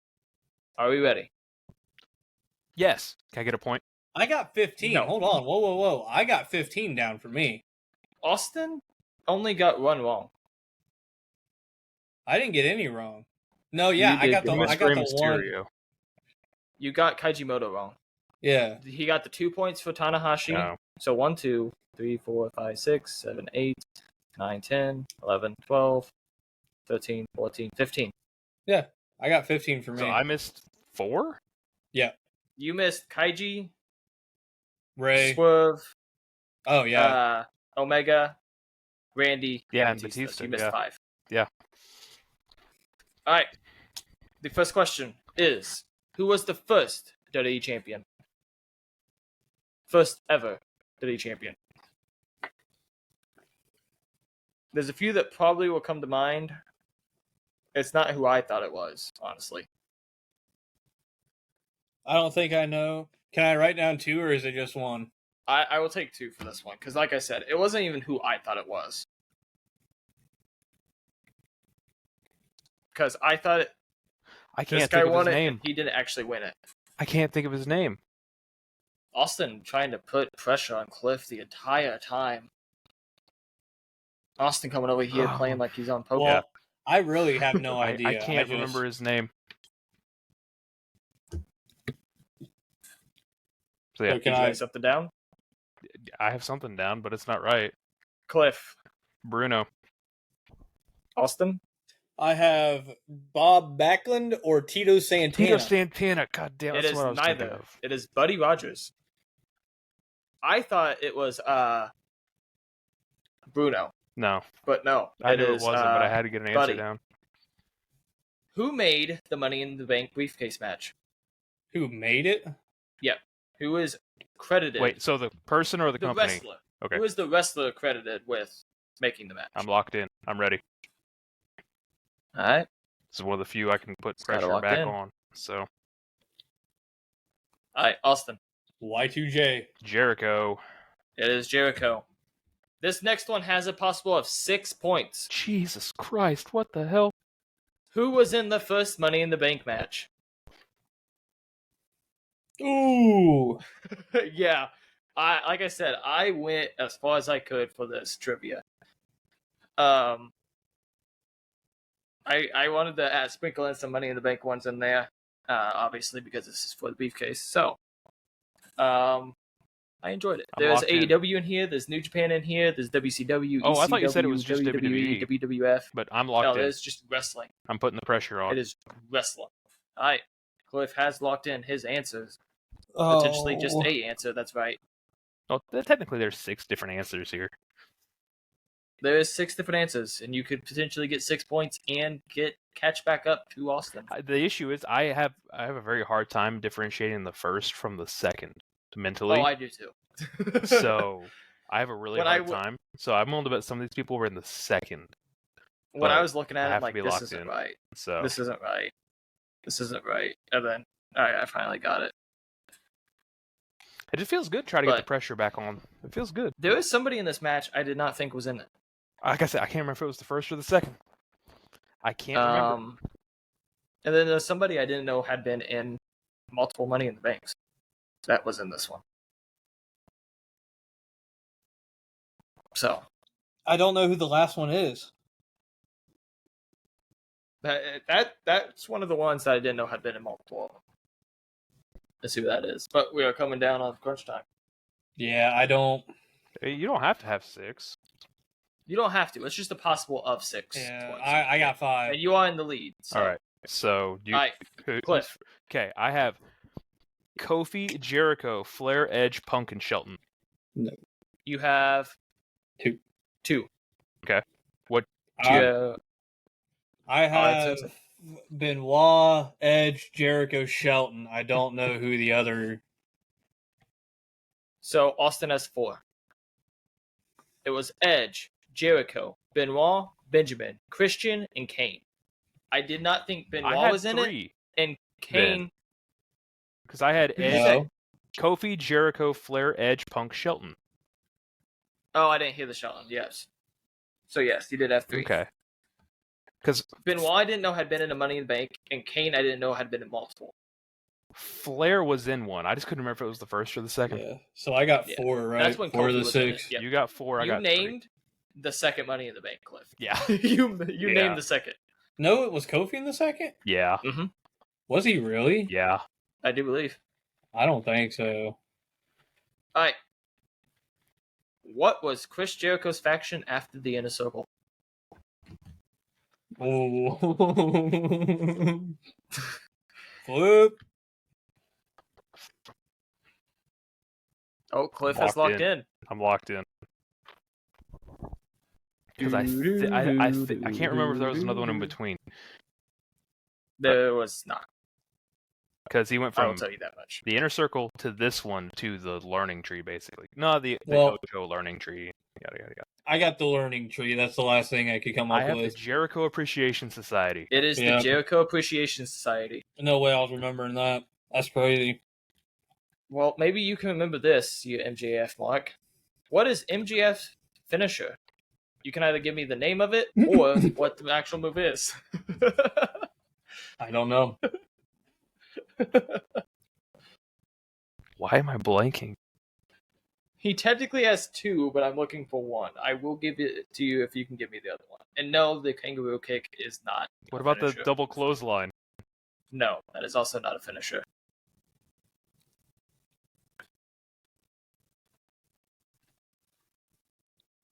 are we ready? Yes. Can I get a point? I got 15. No. Hold on. Whoa. I got 15 down for me. Austin only got one wrong. I didn't get any wrong. No, yeah, You I did got the get one. I got the one. Mysterio. You got Kaijimoto wrong. Yeah. He got the 2 points for Tanahashi. No. So 1, 2, 3, 4, 5, 6, 7, 8, 9, 10, 11, 12, 13, 14, 15. Yeah. I got 15 for me. So I missed 4? You missed Kaiji, Ray. Swerve, Oh yeah. Omega, Randy, Yeah, and Batista. Batista, You missed yeah. 5. Yeah. Alright. The first question is, who was the first WWE champion? First ever WWE champion. There's a few that probably will come to mind. It's not who I thought it was, honestly. I don't think I know. Can I write down 2 or is it just 1? I will take 2 for this one, because like I said, it wasn't even who I thought it was. Because I thought I this can't guy think of won his it, name. and he didn't actually win it. I can't think of his name. Austin trying to put pressure on Cliff the entire time. Austin coming over here Oh. playing like he's on poker. Well, I really have no idea. I can't remember his name. So yeah, So can Did you I? write something down? I have something down, but it's not right. Cliff. Bruno. Austin? I have Bob Backlund or Tito Santana. Tito Santana. God damn, It that's is what I was thinking neither. of. It is Buddy Rogers. I thought it was Bruno, No, but no. I it knew is, it wasn't, but I had to get an answer Buddy. down. Who made the Money in the Bank briefcase match? Who made it? Who is credited? Wait, so the person or the the company? wrestler. Okay. Who is the wrestler credited with making the match? I'm locked in. I'm ready. All right. This is one of the few I can put Just gotta pressure lock back in. on. So All right, Austin. Y2J. Jericho. It is Jericho. This next one has a possible of 6 points. Jesus Christ! What the hell? Who was in the first Money in the Bank match? Ooh. Yeah. Like I said, I went as far as I could for this trivia. I wanted to sprinkle in some Money in the Bank ones in there, obviously because this is for the Briefcase. So, I enjoyed it. There's AEW in here. There's New Japan in here. There's WCW, Oh, I thought you ECW, said it was just WWE, WWE. WWF. But I'm locked in. No, there's just wrestling. I'm putting the pressure on. It is wrestling. All right. Cliff has locked in his answers. Potentially just a answer. That's right. Well, technically, there's 6 different answers here. There is 6 different answers, and you could potentially get 6 points and catch back up to Austin. The issue is I have a very hard time differentiating the first from the second mentally. Oh, I do too. So I have a really hard time. So I'm willing to bet some of these people were in the second. When I was looking at it, have I'm like, to be this locked isn't in. right. So This isn't right. This isn't right. And then, all right, I finally got it. it just feels good trying to get the pressure back on. It feels good. There was somebody in this match I did not think was in it. Like I said, I can't remember if it was the first or the second. I can't remember. And then there's somebody I didn't know had been in multiple Money in the Banks. That was in this one. So I don't know who the last one is. That's one of the ones that I didn't know had been in multiple of them. Let's see who that is. But we are coming down on crunch time. Yeah, I don't. You don't have to have 6. You don't have to. It's just a possible of 6. Yeah, I got 5. And you are in the lead. So. All right. So All right, Cliff. Okay, I have Kofi, Jericho, Flair, Edge, Punk, and Shelton. No. You have 2. Okay. What? I have Benoit, Edge, Jericho, Shelton. I don't know who the other. So Austin has 4. It was Edge, Jericho, Benoit, Benjamin, Christian, and Kane. I did not think Benoit was in 3, it, and Kane. Because I had Edge, No. Kofi, Jericho, Flair, Edge, Punk, Shelton. Oh, I didn't hear the Shelton. Yes. So yes, you did have 3. Okay. Because Benoit I didn't know had been in a Money in the Bank, and Kane I didn't know had been in multiple. Flair was in one. I just couldn't remember if it was the first or the second. Yeah. So I got 4, right? That's when 4 of Kofi the was in 6. it. Yep. You got 4. I got 3. You named the second Money in the Bank, Cliff. Yeah. you named the second. No, it was Kofi in the second? Yeah. Mm-hmm. Was he really? Yeah. I do believe. I don't think so. All right. What was Chris Jericho's faction after the Inner Circle? Oh. Flip. Oh, Cliff has locked in. I'm locked in. Because I can't remember if there was another one in between. There was not. Because he went I from will tell you that much. the Inner Circle to this one to the learning tree, basically. No, the Ocho learning tree. Yada, yada, yada. I got the learning tree. That's the last thing I could come I up have with. the Jericho Appreciation Society. It is the Jericho Appreciation Society. No way I was remembering that. That's crazy. Well, maybe you can remember this, you MJF Mark. What is MJF's finisher? You can either give me the name of it or what the actual move is. I don't know. Why am I blanking? He technically has 2, but I'm looking for 1. I will give it to you if you can give me the other one. And no, the kangaroo kick is not. What about the double clothesline? No, that is also not a finisher.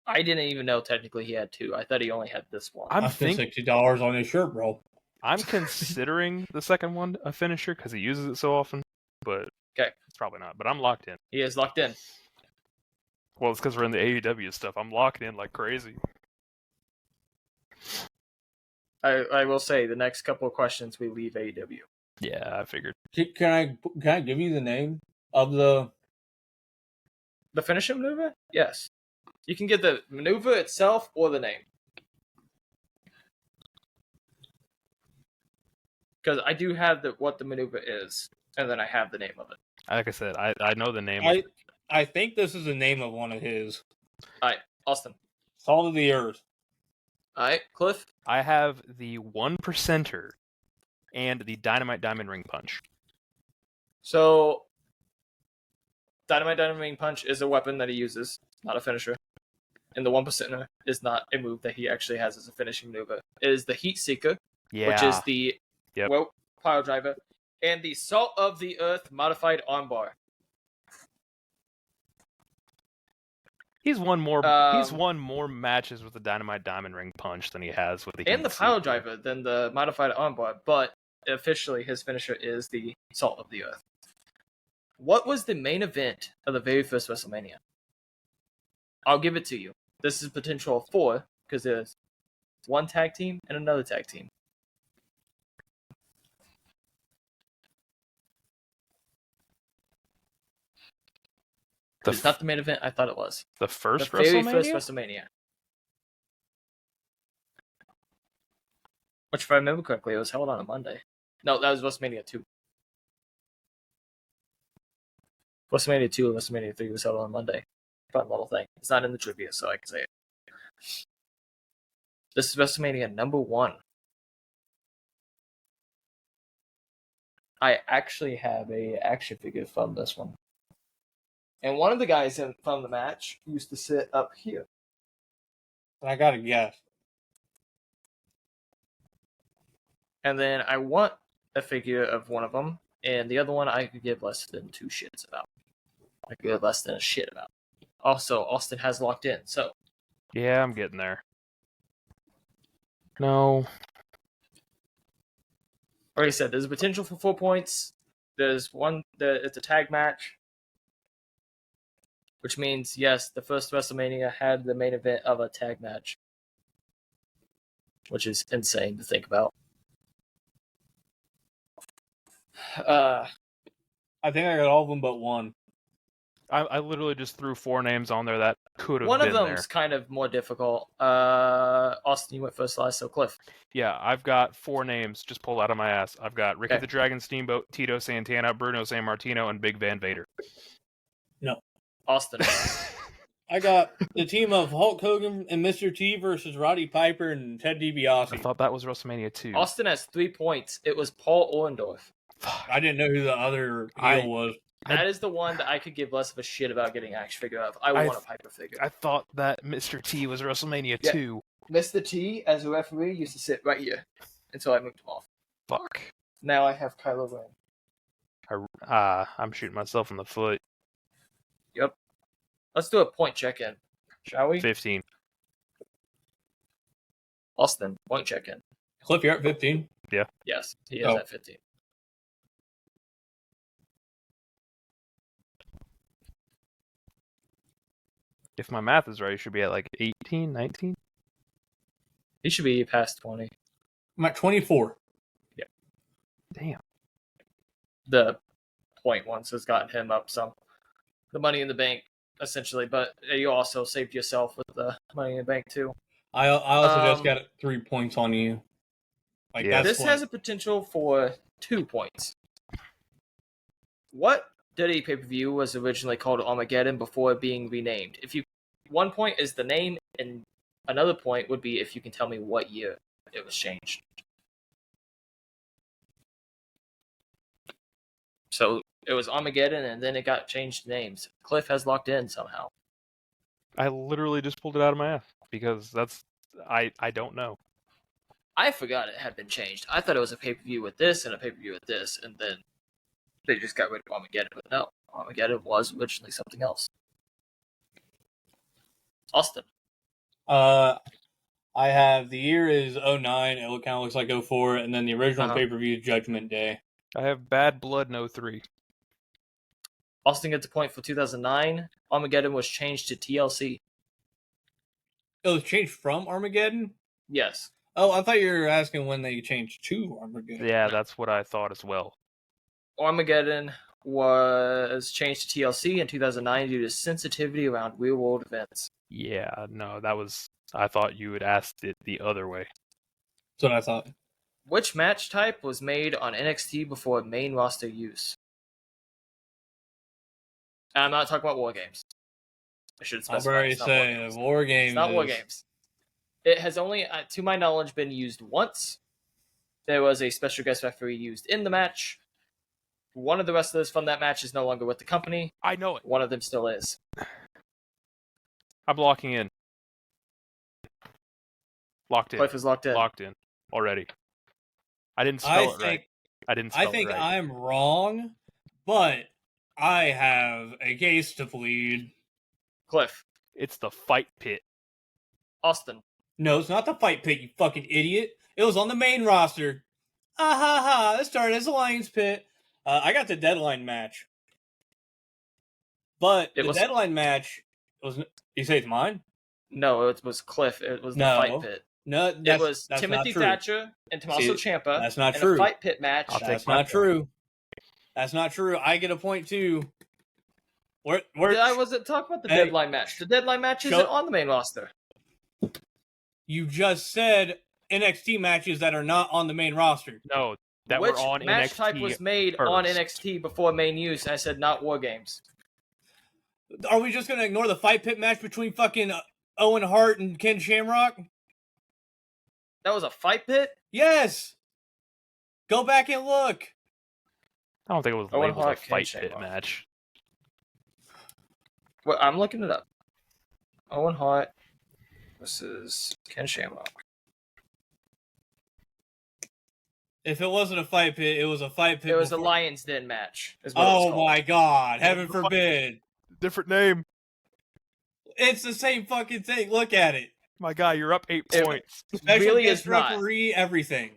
I didn't even know technically he had 2. I thought he only had this one. I spent $60 on his shirt, bro. I'm considering the second one a finisher because he uses it so often, but it's probably not. But I'm locked in. He is locked in. Well, it's because we're in the AEW stuff. I'm locked in like crazy. I will say the next couple of questions we leave AEW. Yeah, I figured. Can I give you the name of the finishing maneuver? Yes. You can get the maneuver itself or the name. Because I do have what the maneuver is, and then I have the name of it. Like I said, I know the name. I think this is the name of one of his. All right, Austin. Salt of the Earth. All right, Cliff. I have the 1%er and the Dynamite Diamond Ring Punch. So Dynamite Ring Punch is a weapon that he uses, not a finisher. And the 1%er is not a move that he actually has as a finishing maneuver. It is the Heat Seeker, which is the pile driver, and the Salt of the Earth modified armbar. He's won more matches with the Dynamite Diamond Ring Punch than he has with the and the pile driver than the modified armbar, but officially his finisher is the Salt of the Earth. What was the main event of the very first WrestleMania? I'll give it to you. This is potential of 4 because there's one tag team and another tag team. It's not the main event. I thought it was the first the very first WrestleMania. Which, if I remember correctly, it was held on a Monday. No, that was WrestleMania 2. WrestleMania 2 and WrestleMania 3 was held on Monday. Fun little thing. It's not in the trivia, so I can say it. This is WrestleMania number 1. I actually have a action figure from this one. And one of the guys from the match used to sit up here. I gotta guess. And then I want a figure of one of them, and the other one I could give less than 2 shits about. I could give less than a shit about. Also, Austin has locked in, so. Yeah, I'm getting there. No. Like I said, there's a potential for 4 points. There's one that it's a tag match. Which means, yes, the first WrestleMania had the main event of a tag match. Which is insane to think about. I think I got all of them but one. I literally just threw 4 names on there that could have been there. One of them's kind of more difficult. Austin, you went first last, so Cliff. Yeah, I've got 4 names just pulled out of my ass. I've got Ricky the Dragon Steamboat, Tito Santana, Bruno Sammartino, and Big Van Vader. No. Austin. I got the team of Hulk Hogan and Mr. T versus Roddy Piper and Ted DiBiase. I thought that was WrestleMania 2. Austin has 3 points. It was Paul Orndorff. I didn't know who the other heel was. That is the one that I could give less of a shit about getting action figure of. I want a Piper figure. I thought that Mr. T was WrestleMania 2. Mr. T, as a referee, used to sit right here until I moved him off. Fuck. Now I have Kylo Ren. I'm shooting myself in the foot. Yep. Let's do a point check-in, shall we? 15. Austin, point check-in. Cliff, you're at 15? Yeah. Yes, he is at 15. If my math is right, he should be at like 18, 19? He should be past 20. I'm at 24. Yeah. Damn. The point once has gotten him up some. The Money in the Bank, essentially, but you also saved yourself with the Money in the Bank, too. I also just got 3 points on you. Like yeah. This has a potential for 2 points. What Dirty pay-per-view was originally called Armageddon before being renamed? 1 point is the name, and another point would be if you can tell me what year it was changed. So it was Armageddon, and then it got changed names. Cliff has locked in somehow. I literally just pulled it out of my ass because I don't know. I forgot it had been changed. I thought it was a pay-per-view with this and a pay-per-view with this, and then they just got rid of Armageddon. But no, Armageddon was originally something else. Austin. I have the year is 09. It kind of looks like 04, and then the original pay-per-view is Judgment Day. I have Bad Blood in 03. Austin gets a point for 2009. Armageddon was changed to TLC. It was changed from Armageddon? Yes. Oh, I thought you were asking when they changed to Armageddon. Yeah, that's what I thought as well. Armageddon was changed to TLC in 2009 due to sensitivity around real-world events. Yeah, no, that was... I thought you had asked it the other way. That's what I thought. Which match type was made on NXT before main roster use? And I'm not talking about War Games. I should specify. I'll already say War Games. It's not War Games. It has only, to my knowledge, been used once. There was a special guest referee used in the match. one of the wrestlers from that match is no longer with the company. I know it. One of them still is. I'm locking in. Locked in. Cliff is locked in. Locked in already. I didn't spell it right. I didn't spell I think it right. I'm wrong, but I have a case to plead. Cliff. It's the Fight Pit. Austin. No, it's not the Fight Pit, you fucking idiot. It was on the main roster. Ah ha ha, it started as a Lions Pit. I got the Deadline match. But the Deadline match was... You say it's mine? No, it was Cliff. It was the Fight Pit. No, it was Timothy Thatcher and Tommaso Ciampa. That's not true. A Fight Pit match. That's not true. That's not true. I get a point too. I wasn't talking about the Deadline match. The Deadline match isn't on the main roster. You just said NXT matches that are not on the main roster. No, that were on NXT. Which match type was made first. on NXT before main use? I said not War Games. Are we just going to ignore the Fight Pit match between fucking Owen Hart and Ken Shamrock? That was a Fight Pit? Yes! Go back and look. I don't think it was labeled a Fight Pit match. Well, I'm looking it up. Owen Hart versus Ken Shamrock. If it wasn't a Fight Pit, it was a Fight Pit. It was a Lion's Den match. Oh my god. Heaven forbid. Different name. It's the same fucking thing. Look at it. My guy, you're up 8 points. Special really guest is not. referee, everything.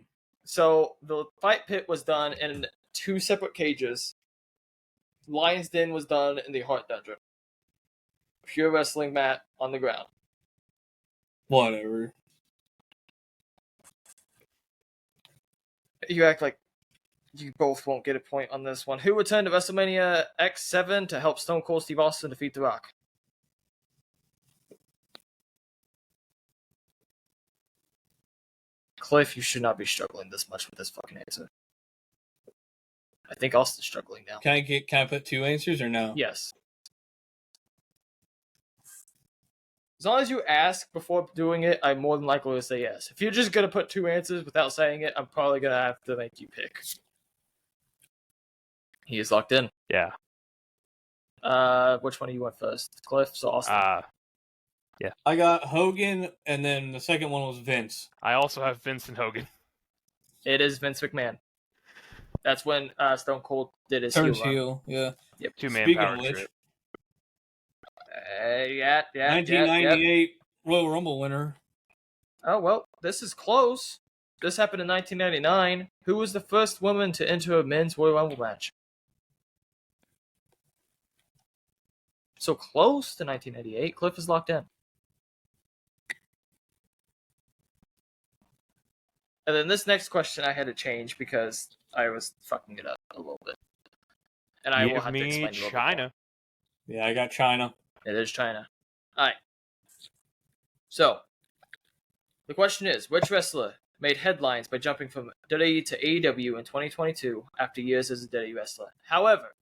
So the Fight Pit was done in 2 separate cages. Lion's Den was done in the Hart Dungeon. Pure wrestling mat on the ground. Whatever. You act like you both won't get a point on this one. Who returned to WrestleMania X7 to help Stone Cold Steve Austin defeat The Rock? Cliff, you should not be struggling this much with this fucking answer. I think Austin's struggling now. Can I put 2 answers or no? Yes. As long as you ask before doing it, I'm more than likely to say yes. If you're just going to put 2 answers without saying it, I'm probably going to have to make you pick. He is locked in. Yeah. Which one do you want first? Cliff or Austin? Yeah. I got Hogan, and then the second one was Vince. I also have Vince and Hogan. It is Vince McMahon. That's when Stone Cold did his Turns heel. heel, yeah. Yep. 2-man power trip. Yeah. 1998 Royal Rumble winner. Oh, well, this is close. This happened in 1999. Who was the first woman to enter a men's Royal Rumble match? So close to 1988. Cliff is locked in. And then this next question I had to change because I was fucking it up a little bit. And I will have to explain it a little bit more. China. Yeah, I got China. It is China. Alright. So, the question is, which wrestler made headlines by jumping from WWE to AEW in 2022 after years as a WWE wrestler? However,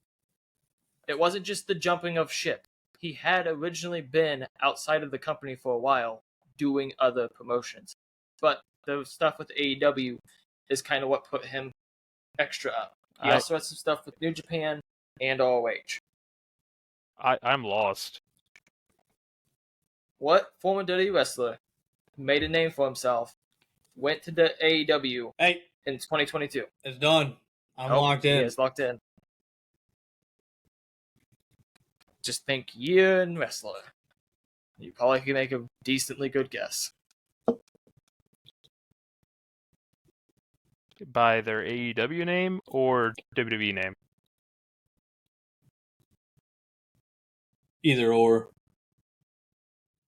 it wasn't just the jumping of ship. He had originally been outside of the company for a while doing other promotions. But the stuff with AEW is kind of what put him extra up. He also had some stuff with New Japan and ROH. I'm lost. What former WWE wrestler made a name for himself, went to the AEW in 2022? It's done. I'm locked in. He is locked in. Just think year and wrestler. You probably can make a decently good guess. By their AEW name or WWE name? Either or.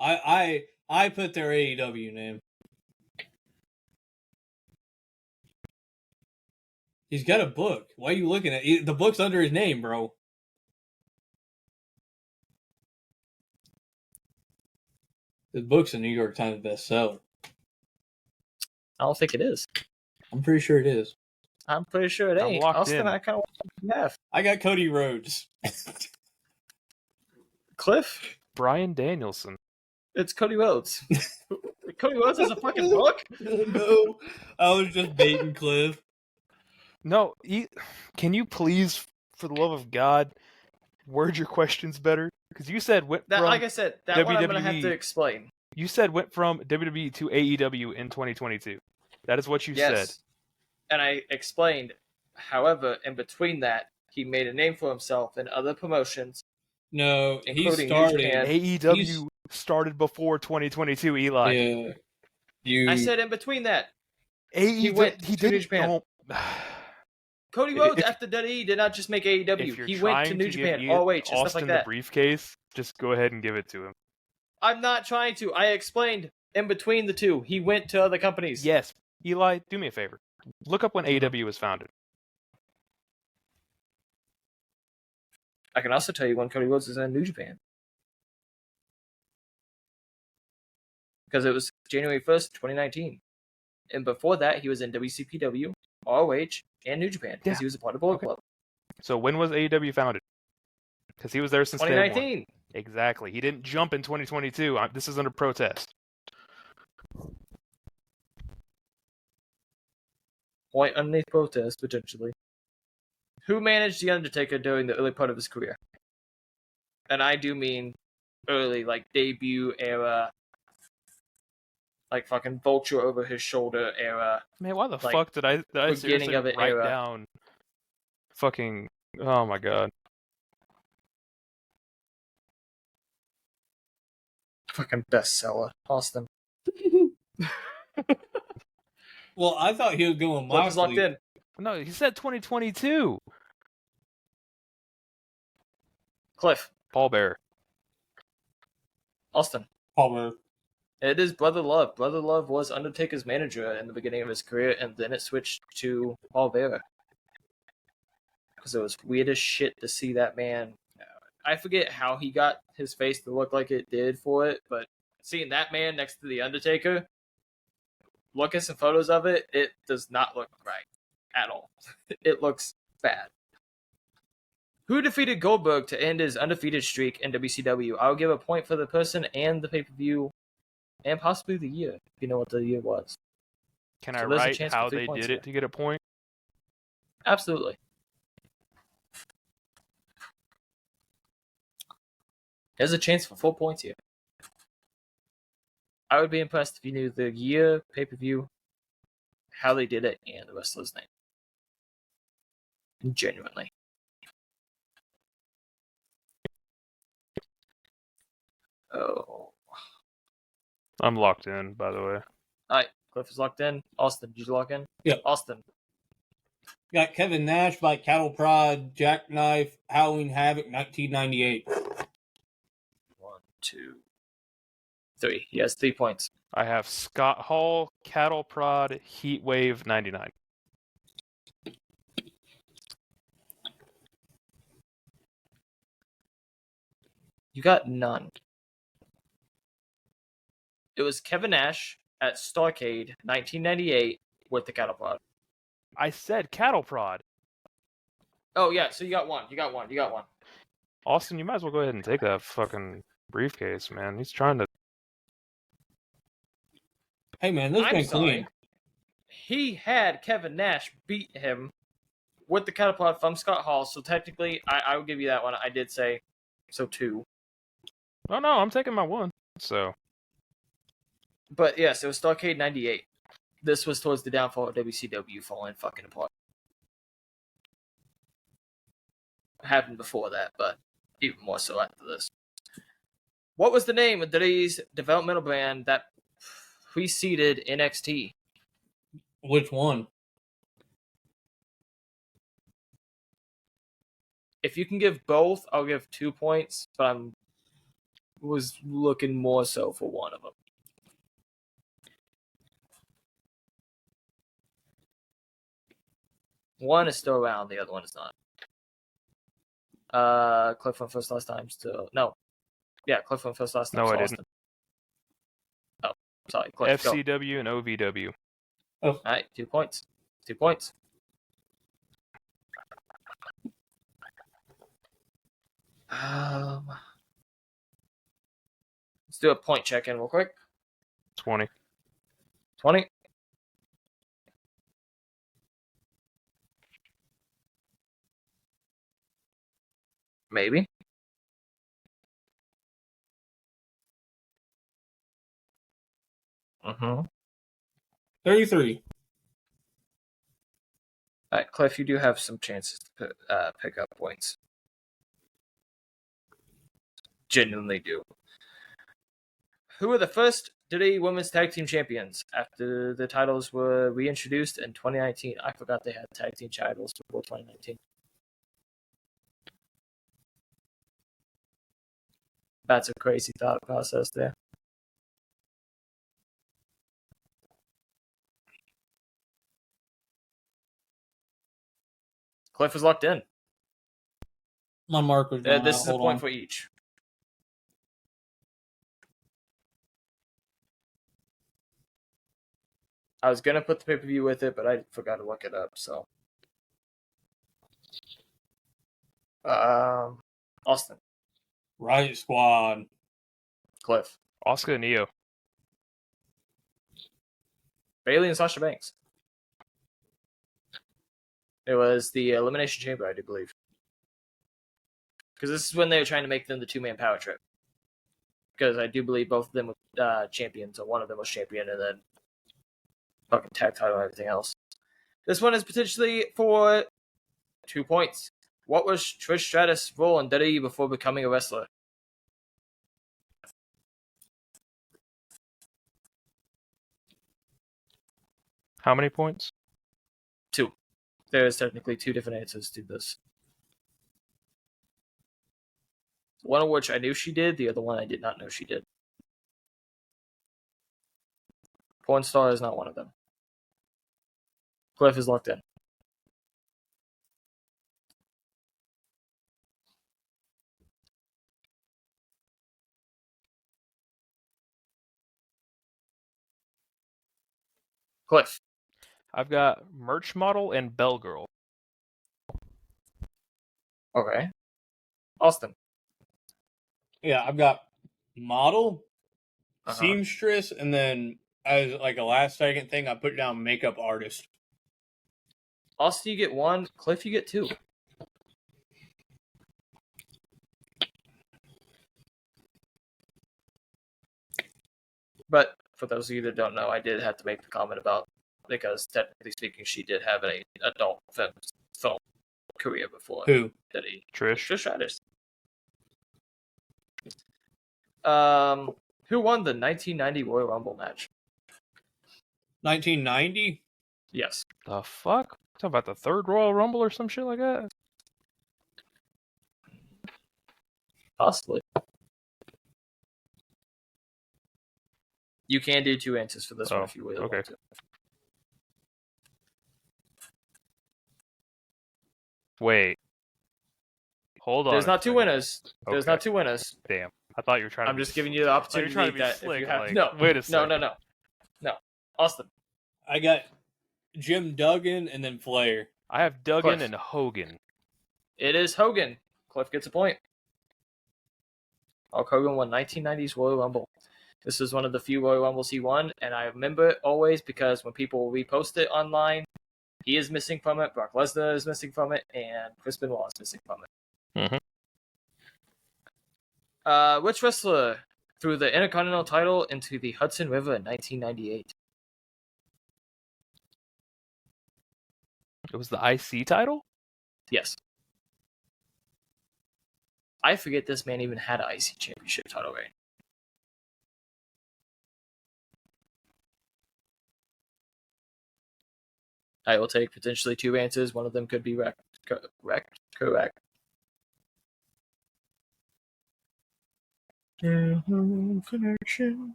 I put their AEW name. He's got a book. Why are you looking at it? The book's under his name, bro. The book's a New York Times bestseller. I don't think it is. I'm pretty sure it is. I'm pretty sure it ain't. Austin, I kind of have. I got Cody Rhodes. Cliff? Bryan Danielson. It's Cody Rhodes. Cody Rhodes has a fucking book? No, I was just baiting Cliff. No, can you please, for the love of God, word your questions better? Because you said went That, from like I said, that one I'm gonna have to WWE. explain. You said went from WWE to AEW in 2022. That is what you said. Yes, and I explained. However, in between that, he made a name for himself in other promotions. No, he Including New started. Japan. AEW started before 2022, Eli. Yeah. I said in between that, AEW, he went to New didn't. Japan. Oh. Cody Rhodes, after WWE, did not just make AEW. If you're He went to trying New to Japan, give ROH, and Austin stuff like that. the briefcase, just go ahead and give it to him. I'm not trying to. I explained in between the two. He went to other companies. Yes. Eli, do me a favor. Look up when AEW was founded. I can also tell you when Cody Rhodes was in New Japan. Because it was January 1st, 2019. And before that, he was in WCPW, ROH, and New Japan. Because he was a part of Bullet Club. So when was AEW founded? Because he was there since 2019. day one. Exactly. He didn't jump in 2022. This is under protest. Point underneath protest, potentially. Who managed The Undertaker during the early part of his career? And I do mean early, like debut era, like fucking Vulture over his shoulder era. Man, why the like, fuck did I beginning seriously of it write era. down fucking... Oh my god. Fucking bestseller, Austin. Well, I thought he was going Cliff is locked Moxley. in. No, he said 2022. Cliff, Paul Bearer. Austin. Palmer. It is Brother Love. Brother Love was Undertaker's manager in the beginning of his career, and then it switched to Paul Bearer. Because it was weird as shit to see that man. I forget how he got his face to look like it did for it, but seeing that man next to The Undertaker, look at some photos of it, it does not look right at all. It looks bad. Who defeated Goldberg to end his undefeated streak in WCW? I'll give a point for the person and the pay-per-view, and possibly the year, if you know what the year was. Can So I there's a write chance for how 3 they points did it to get a point? Absolutely. There's a chance for 4 points here. I would be impressed if you knew the year, pay-per-view, how they did it, and the wrestler's name. Genuinely. Oh. I'm locked in, by the way. Alright, Cliff is locked in. Austin, did you lock in? Yeah. Austin. Got Kevin Nash by Cattle Prod, Jackknife, Halloween Havoc, 1998. 1, 2, 3. He has 3 points. I have Scott Hall, Cattle Prod, Heatwave 99. You got none. It was Kevin Nash at Starrcade 1998 with the Cattle Prod. I said Cattle Prod. Oh, yeah, so you got one. You got one. Austin, you might as well go ahead and take that fucking briefcase, man. He's trying to... Hey, man, this been clean. He had Kevin Nash beat him with the Cattle Prod from Scott Hall, so technically, I will give you that one. I did say, so 2. Oh, no, I'm taking my 1. So... But yes, it was Starrcade 98. This was towards the downfall of WCW falling fucking apart. It happened before that, but even more so after this. What was the name of today's developmental brand that preceded NXT? Which one? If you can give both, I'll give 2 points, but I was looking more so for one of them. One is still around, the other one is not. Cliff went first last time still. No. Yeah, Cliff went first last time. No, so I Austin. didn't. Oh, sorry, Cliff. Go. FCW and OVW. Oh. Alright, 2 points. 2 points. Let's do a point check-in real quick. 20. 20. Maybe. 33. All right, Cliff, you do have some chances to pick up points. Genuinely do. Who were the first Diddy Women's Tag Team Champions after the titles were reintroduced in 2019? I forgot they had tag team titles before 2019. That's a crazy thought process there. Cliff is locked in. My mark was gone This out. is a Hold point on. for each. I was going to put the pay-per-view with it, but I forgot to look it up, so. Austin. Riot Squad. Cliff. Asuka and Io. Bayley and Sasha Banks. It was the Elimination Chamber, I do believe. Because this is when they were trying to make them the two-man power trip. Because I do believe both of them were champions, or one of them was champion, and then fucking tag title and everything else. This one is potentially for 2 points. What was Trish Stratus' role in WWE before becoming a wrestler? How many points? 2. There's technically 2 different answers to this. One of which I knew she did, the other one I did not know she did. Porn star is not one of them. Cliff is locked in. Cliff. I've got merch model and bell girl. Okay. Austin. Yeah, I've got model, Uh-huh. seamstress, and then as like a last second thing, I put down makeup artist. Austin, you get 1. Cliff, you get 2. But for those of you that don't know, I did have to make the comment about, because technically speaking, she did have an adult film career before. Who? Trish. Stratus. Who won the 1990 Royal Rumble match? 1990? Yes. The fuck? Talking about the third Royal Rumble or some shit like that? Possibly. You can do 2 answers for this one if you really want to. Wait. Hold on. There's not 2 winners. There's Okay. not 2 winners. Damn. I thought you were trying to I'm be just giving you the opportunity trying to be that slick, if you have like, no. wait a second. No. Austin. I got Jim Duggan and then Flair. I have Duggan Cliff. and Hogan. It is Hogan. Cliff gets a point. Hulk Hogan won 1990's Royal Rumble. This was one of the few Royal Rumbles he won, and I remember it always because when people repost it online, he is missing from it, Brock Lesnar is missing from it, and Chris Benoit is missing from it. Mm-hmm. Which wrestler threw the Intercontinental title into the Hudson River in 1998? It was the IC title? Yes. I forget this man even had an IC championship title reign. I will take potentially 2 answers. One of them could be correct. Connection.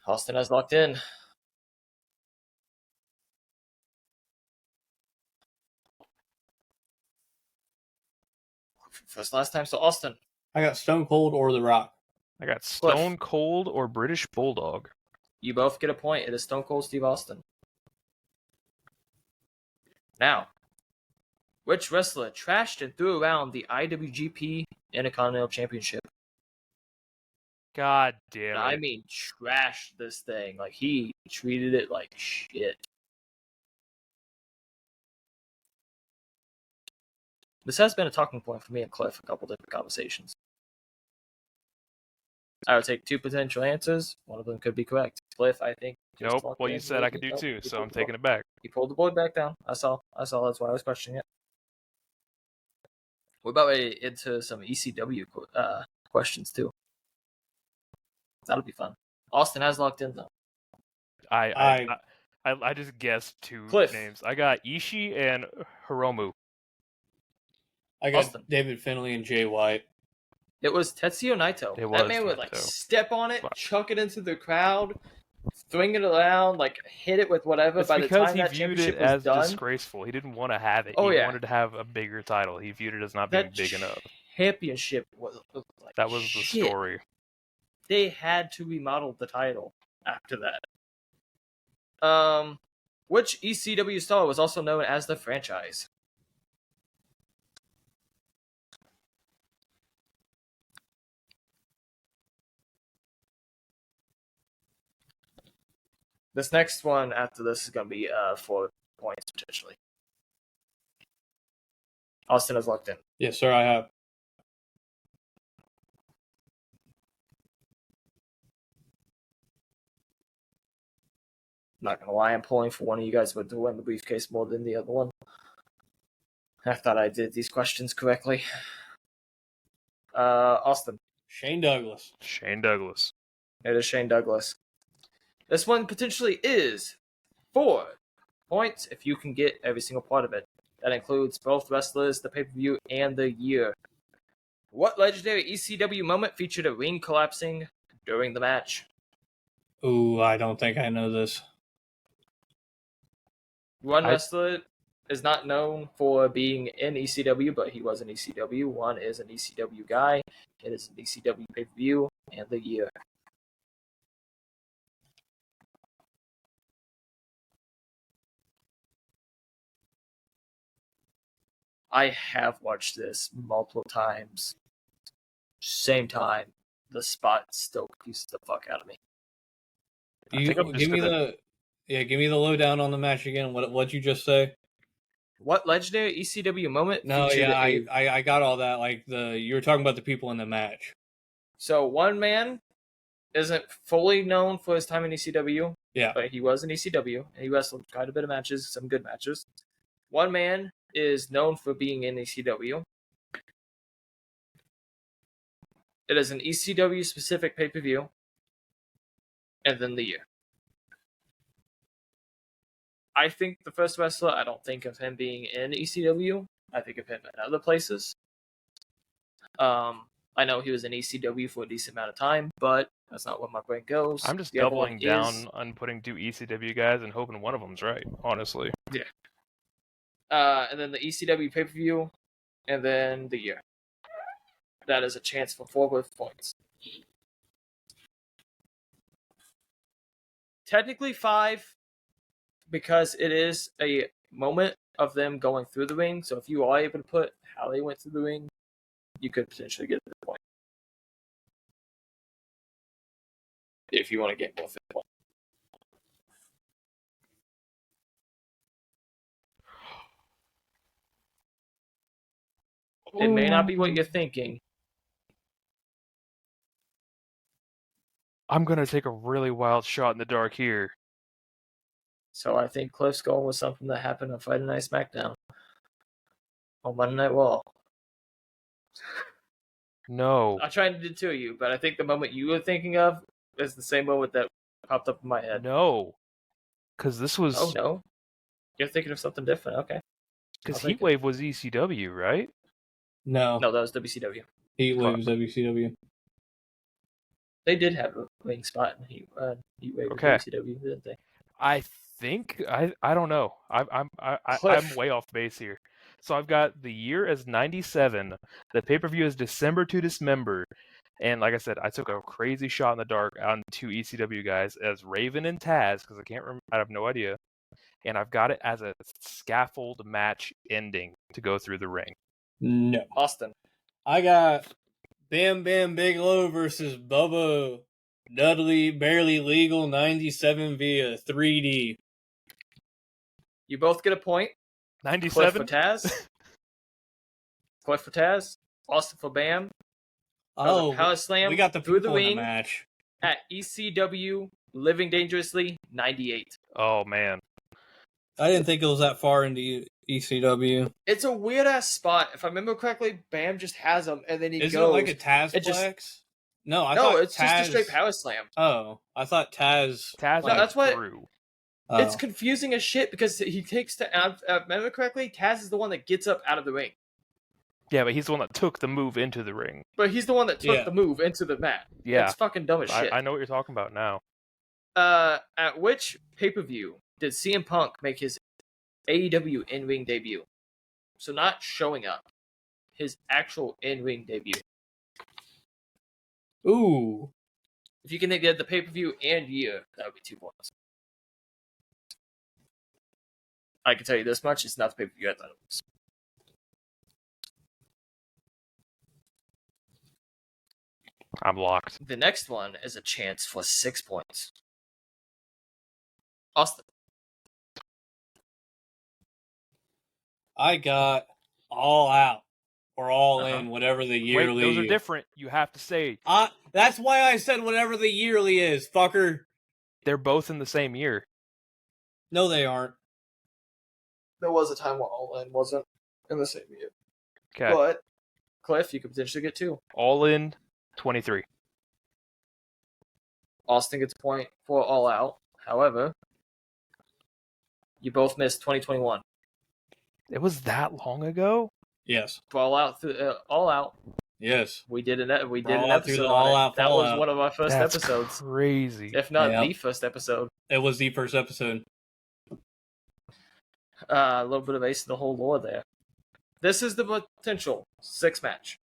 Austin has locked in. First last time, so Austin. I got Stone Cold or The Rock. I got Stone Cold or British Bulldog. You both get a point. It is Stone Cold Steve Austin. Now, which wrestler trashed and threw around the IWGP Intercontinental Championship? God damn it. I mean, trashed this thing. Like, he treated it like shit. This has been a talking point for me and Cliff a couple different conversations. I would take 2 potential answers. One of them could be correct. Cliff, I think. Nope. Well, you said I could do 2, so I'm taking it back. He pulled the board back down. I saw. That's why I was questioning it. We're about ready into some ECW questions too. That'll be fun. Austin has locked in though. I just guessed 2 Cliff. names. I got Ishii and Hiromu. I got Austin. David Finlay and Jay White. It was Tetsuya Naito. That man would step on it, chuck it into the crowd, swing it around, hit it with whatever. It's by the because time that he viewed championship it was as done, disgraceful. He didn't want to have it. Oh, he yeah. wanted to have a bigger title. He viewed it as not being big enough. Championship was that was the story. They had to remodel the title after that. Which ECW star was also known as the franchise? This next one after this is going to be 4 points potentially. Austin is locked in. Yes, sir, I have. Not going to lie, I'm pulling for one of you guys to win the briefcase more than the other one. I thought I did these questions correctly. Austin. Shane Douglas. Shane Douglas. It is Shane Douglas. This one potentially is 4 points if you can get every single part of it. That includes both wrestlers, the pay-per-view, and the year. What legendary ECW moment featured a ring collapsing during the match? Ooh, I don't think I know this. One wrestler is not known for being in ECW, but he was in ECW. One is an ECW guy. It is an ECW pay-per-view, and the year. I have watched this multiple times. Same time. The spot still confuses the fuck out of me. Give me the lowdown on the match again. What'd you just say? What legendary ECW moment? No, yeah, I got all that. You were talking about the people in the match. So one man isn't fully known for his time in ECW. Yeah. But he was in ECW, and he wrestled quite a bit of matches, some good matches. One man is known for being in ECW. It is an ECW specific pay-per-view. And then the year. I think the first wrestler, I don't think of him being in ECW. I think of him in other places. I know he was in ECW for a decent amount of time, but that's not where my brain goes. I'm just doubling down on putting 2 ECW guys and hoping one of them's right, honestly. Yeah. And then the ECW pay-per-view, and then the year. That is a chance for 4 points. Technically 5, because it is a moment of them going through the ring. So if you are able to put how they went through the ring, you could potentially get the point. If you want to get more 5 points. It may not be what you're thinking. I'm going to take a really wild shot in the dark here. So I think Cliff's going with something that happened on Friday Night SmackDown. On Monday Night Raw. No. I tried to do 2 of you, but I think the moment you were thinking of is the same moment that popped up in my head. No. Because this was... Oh, no? You're thinking of something different, okay. Because Heatwave was ECW, right? No. No, that was WCW. Heatwave was WCW. They did have a ring spot in Heatwave with WCW, didn't they? I think I don't know. I'm way off base here. So I've got the year as 97. The pay-per-view is December to Dismember. And like I said, I took a crazy shot in the dark on 2 ECW guys as Raven and Taz, because I have no idea. And I've got it as a scaffold match ending to go through the ring. No. Austin. I got Bam Bam Bigelow versus Bubba Dudley, Barely Legal 97 via 3D. You both get a point. 97 for Taz. Cliff for Taz, Austin for Bam. Power Slam we got the through the people in ring the match. at ECW Living Dangerously 98. Oh man, I didn't think it was that far into ECW. It's a weird ass spot. If I remember correctly, Bam just has them, and then he Isn't goes. it like a Tazplex? No, I no, thought it's Taz... just a straight Power Slam. Oh, I thought Taz. Taz No, that's what- through. Oh. It's confusing as shit because he takes the. If I remember correctly, Taz is the one that gets up out of the ring, Yeah, but he's the one that took the move into the ring. but he's the one that took Yeah. the move into the mat. Yeah, It's fucking dumb as shit. I know what you're talking about now. At which pay-per-view did CM Punk make his AEW in-ring debut? So not showing up, his actual in-ring debut. Ooh. If you can get the pay-per-view and year, that would be 2 points. I can tell you this much, it's not the pay-per-view I thought it was. I'm locked. The next one is a chance for 6 points. Austin. I got All Out or All Uh-huh. In, whatever the yearly. Wait, those are different. You have to say That's why I said whatever the yearly is, fucker. they're both in the same year. No, they aren't. There was a time where All In wasn't in the same year. Okay, But, Cliff, you could potentially get 2. All In 23. Austin gets a point for All Out. However, you both missed 2021. It was that long ago? Yes. For All Out, Yes. we did an All episode Out through the on All it. Out That was Fallout. one of our first That's episodes, crazy. if not Yep. the first episode. It was the first episode. A little bit of Ace of the whole lore there. This is the potential 6 match.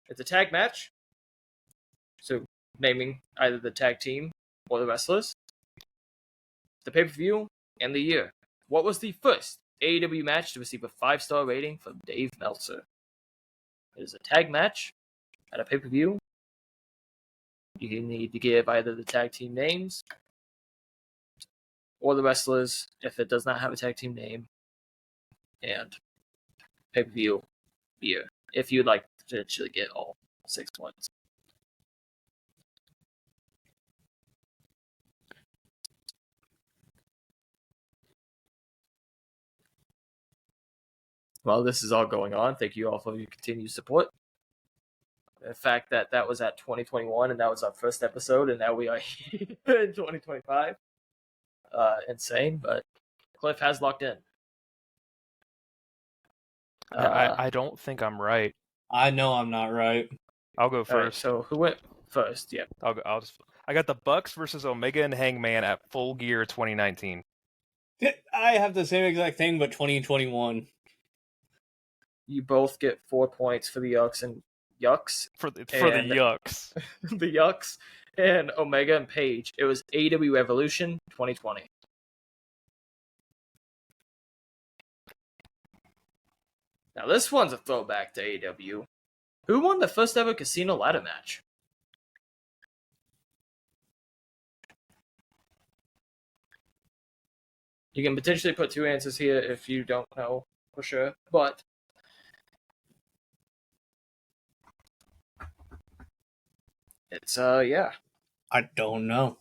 It's a tag match, so naming either the tag team or the wrestlers, the pay-per-view, and the year. What was the first AEW match to receive a 5-star rating from Dave Meltzer? It is a tag match at a pay-per-view. You need to give either the tag team names or the wrestlers if it does not have a tag team name, and pay-per-view year if you'd like to actually get all 6 points. While this is all going on, thank you all for your continued support. The fact that was at 2021 and that was our first episode, and now we are here in 2025. Insane, but Cliff has locked in. I don't think I'm right. I know I'm not right. I'll go All right, first. so who went first? Yeah. I got the Bucks versus Omega and Hangman at Full Gear 2019. I have the same exact thing, but 2021. You both get 4 points for the Yucks and Yucks. For the And- Yucks. The Yucks and Omega and Page. It was AEW Revolution 2020. Now this one's a throwback to AEW. Who won the first ever casino ladder match? You can potentially put 2 answers here if you don't know for sure, but it's yeah. I don't know.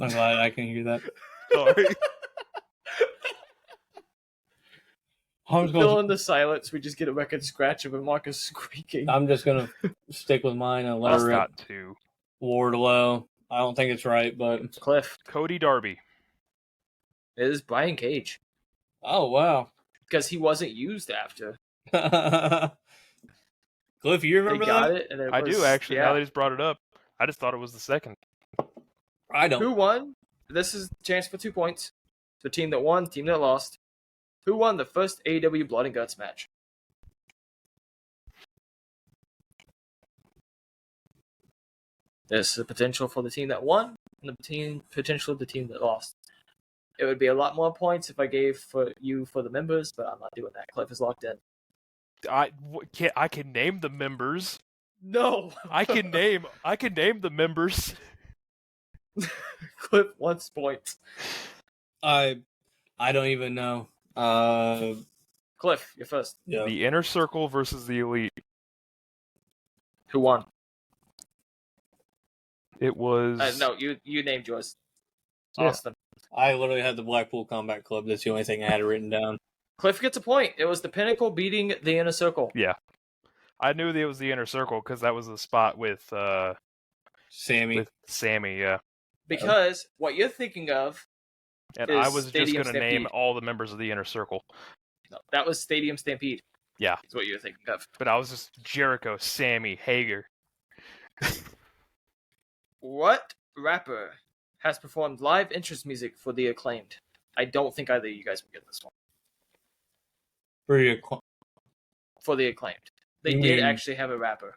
I'm glad I can hear that. Sorry. I'm Fill in the silence. We just get a record scratch of a Marcus squeaking. just gonna stick with mine and let I'll her rip. got 2. Wardlow. I don't think it's right, but Cliff. Cody Darby. It is Brian Cage. oh wow. Because he wasn't used after. Cliff, you They remember got that? it, and it I was, do actually. yeah. Now they just brought it up. I just thought it was the second. I don't. Who won? This is the chance for 2 points. The team that won, team that lost. Who won the first AEW Blood and Guts match? There's the potential for the team that won, and the potential of the team that lost. It would be a lot more points if I gave for the members, but I'm not doing that. Cliff is locked in. I can name the members. No, I can name the members. Cliff wants points. I don't even know. Cliff, you're first. Yeah. The Inner Circle versus the Elite. Who won? It was No, you named yours. Yeah. Austin. I literally had the Blackpool Combat Club. That's the only thing I had written down. Cliff gets a point. It was the Pinnacle beating the Inner Circle. Yeah. I knew that it was the Inner Circle because that was the spot with Sammy. Yeah. Because what you're thinking of, And is I was just Stadium going to name Stampede. all the members of the Inner Circle. no, that was Stadium Stampede. Yeah. Is what you're thinking of. But I was just Jericho, Sammy, Hager. What rapper has performed live entrance music for the Acclaimed? I don't think either of you guys will get this one. For the Acclaimed. They You did mean- actually have a rapper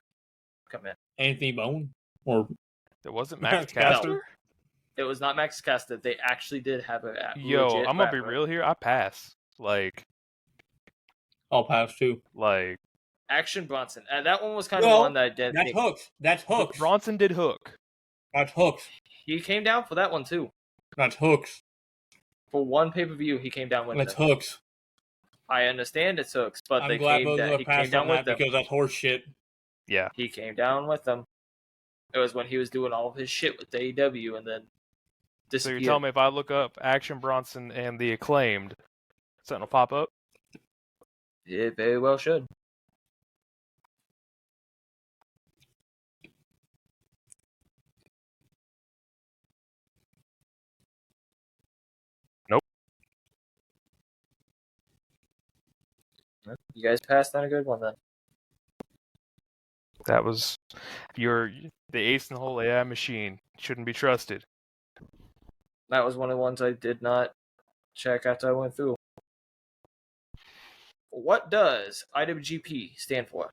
come in. Anthony Bone? Or It wasn't Max Max Caster? Caster? It was not Max Caster. They actually did have a Yo, legit I'm going to be rapper. real here. I pass. I'll pass too. Action Bronson. That one was kind of Well, one that I did That's think. Hooks. That's Hooks. Bronson did Hook. That's Hooks. He came down for that one too. That's Hooks. For one pay-per-view, he came down with That's them. Hooks. I understand it's Hooks, but I'm they glad came both down. of He us came passed down on with that them. because that's horse shit. Yeah. He came down with them. It was when he was doing all of his shit with AEW, and then So disappeared. you're telling me if I look up Action Bronson and the Acclaimed, something will pop up? It very well should. Nope. You guys passed on a good one then. That was the ace in the hole AI machine. Shouldn't be trusted. That was one of the ones I did not check after I went through. What does IWGP stand for?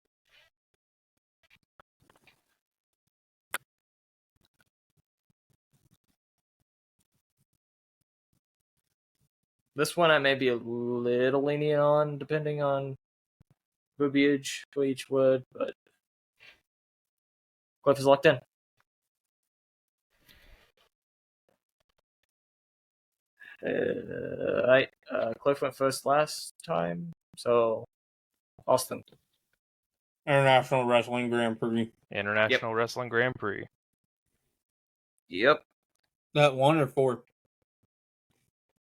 This one I may be a little lenient on, depending on verbiage for each word, but Cliff is locked in. Right. Cliff went first last time, so Austin. International Wrestling Grand Prix. International Wrestling Grand Prix. Yep, That one or four?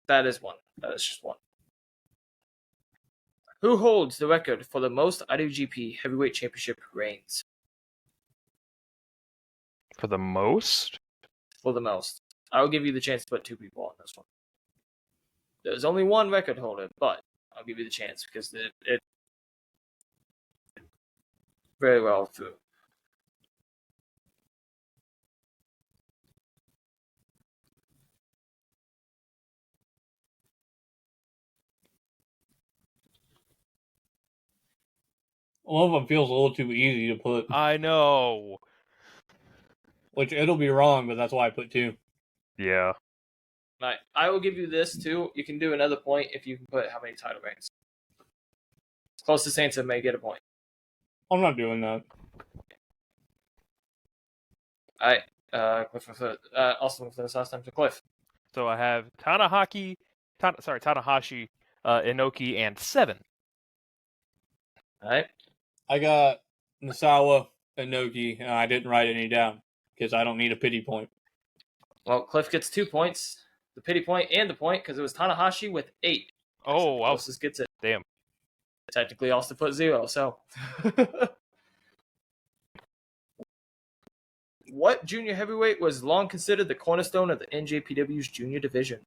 that is one. That is just one. Who holds the record for the most IWGP Heavyweight Championship reigns? For the most? For the most. I'll give you the chance to put two people on this one. There's only one record holder, but I'll give you the chance because it very well through. One of them feels a little too easy to put, I know. which it'll be wrong, but that's why I put two. Yeah. Right. I will give you this too. You can do another point if you can put how many title reigns. Closest answer may get a point. I'm not doing that. Alright. Cliff with Austin with this last time to Cliff. So I have Tanahashi, Inoki, and 7. Alright. I got Misawa and Noki, and I didn't write any down because I don't need a pity point. Well, Cliff gets 2 points. The pity point and the point because it was Tanahashi with 8. Oh, wow. Closest gets it. Damn. Technically, Austin put 0, so. What junior heavyweight was long considered the cornerstone of the NJPW's junior division?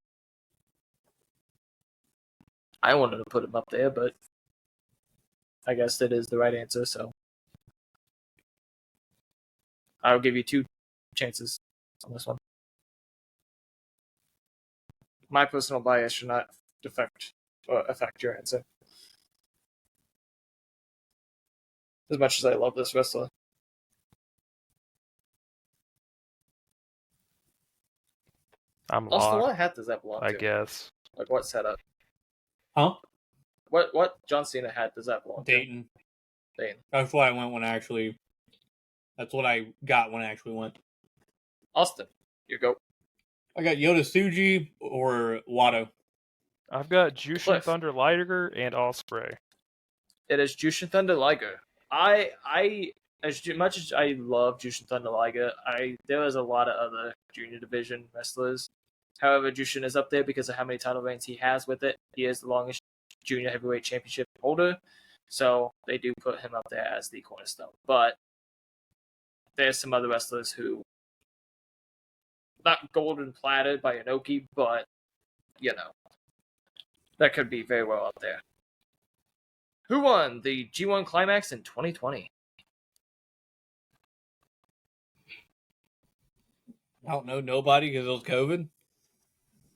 I wanted to put him up there, but I guess that is the right answer, so. I'll give you 2 chances on this one. My personal bias should not affect your answer. As much as I love this wrestler. I'm Austin, locked, what hat does that belong I to? guess. Like, what setup? Huh? What John Cena hat does that belong to? Dayton. Dayton. That's what I went when I actually. That's what I got when I actually went. Austin, you go. I got Yoda Tsuji or Watto. I've got Jushin Cliff. Thunder Liger and Osprey. It is Jushin Thunder Liger. As much as I love Jushin Thunder Liger, there was a lot of other junior division wrestlers. However, Jushin is up there because of how many title reigns he has with it. He is the longest junior heavyweight championship holder, so they do put him up there as the cornerstone. But there's some other wrestlers who, not golden platted by Inoki, but that could be very well up there. Who won the G1 Climax in 2020? I don't know, nobody because it was COVID.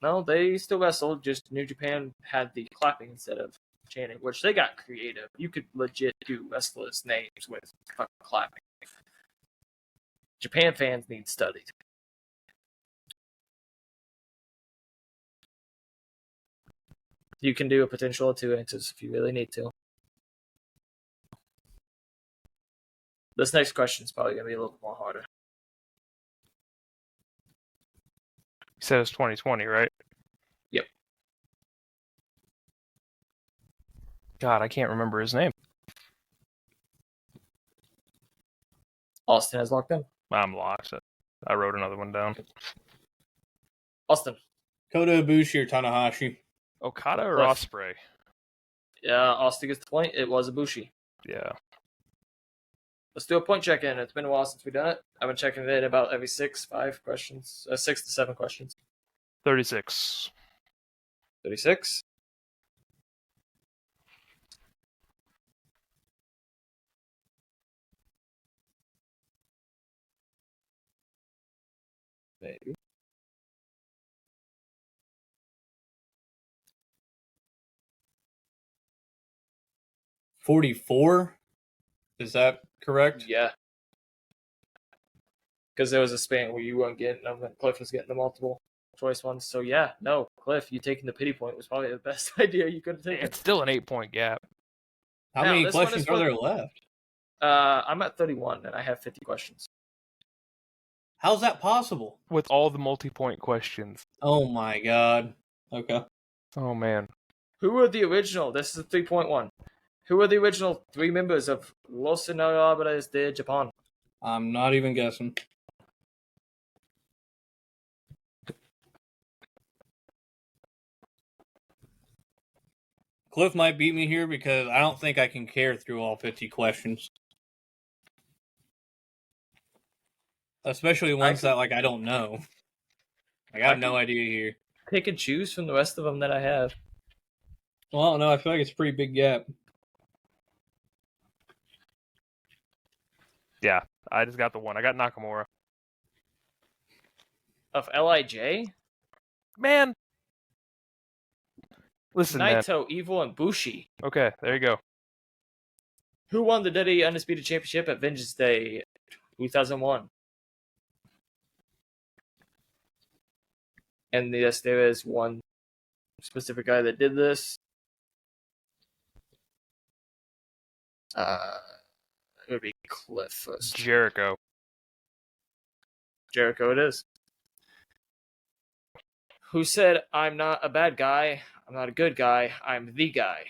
No, they still wrestled. Just New Japan had the clapping instead of chanting, which they got creative. You could legit do wrestlers' names with fucking clapping. Japan fans need studied. You can do a potential of 2 answers if you really need to. This next question is probably going to be a little more harder. You said it's 2020, right? Yep. God, I can't remember his name. Austin has locked in. I'm lost. I wrote another one down. Austin. Kota Ibushi or Tanahashi? Okada or Cliff. Osprey? Yeah, Austin gets the point. It was Ibushi. Yeah. Let's do a point check-in. It's been a while since we've done it. I've been checking it about every 6 to 7 questions. 36. 36. Maybe. $44? Is that correct? Yeah. Because there was a span where you weren't getting them, and Cliff was getting the multiple choice ones. So yeah, no, Cliff, you taking the pity point was probably the best idea you could have taken. It's still an 8-point gap. How Now, many this one questions is are for- there left? I'm at 31, and I have 50 questions. How's that possible? With all the multi-point questions. Oh my god. Okay. Oh, man. Who were the original? This is 3.1. Who were the original 3 members of Los Innovables de Japan? I'm not even guessing. Cliff might beat me here because I don't think I can carry through all 50 questions. Especially ones that I don't know. I have no idea here. Pick and choose from the rest of them that I have. Well, no, I feel like it's a pretty big gap. Yeah, I just got the one. I got Nakamura. Of LIJ? Man! Listen, Naito, Evil, and Bushi. man. Okay, there you go. Who won the WWE Undisputed Championship at Vengeance Day 2001? And yes, there is one specific guy that did this. It would be Cliff first. Jericho. Jericho it is. Who said, I'm not a bad guy, I'm not a good guy, I'm the guy?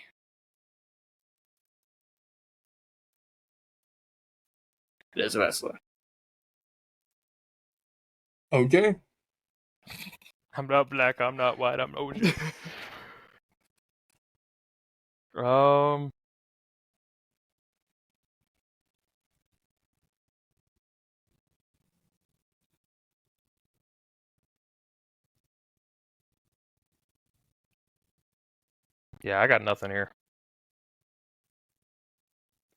It is a wrestler. Okay. I'm not black, I'm not white, I'm OJ. Yeah, I got nothing here.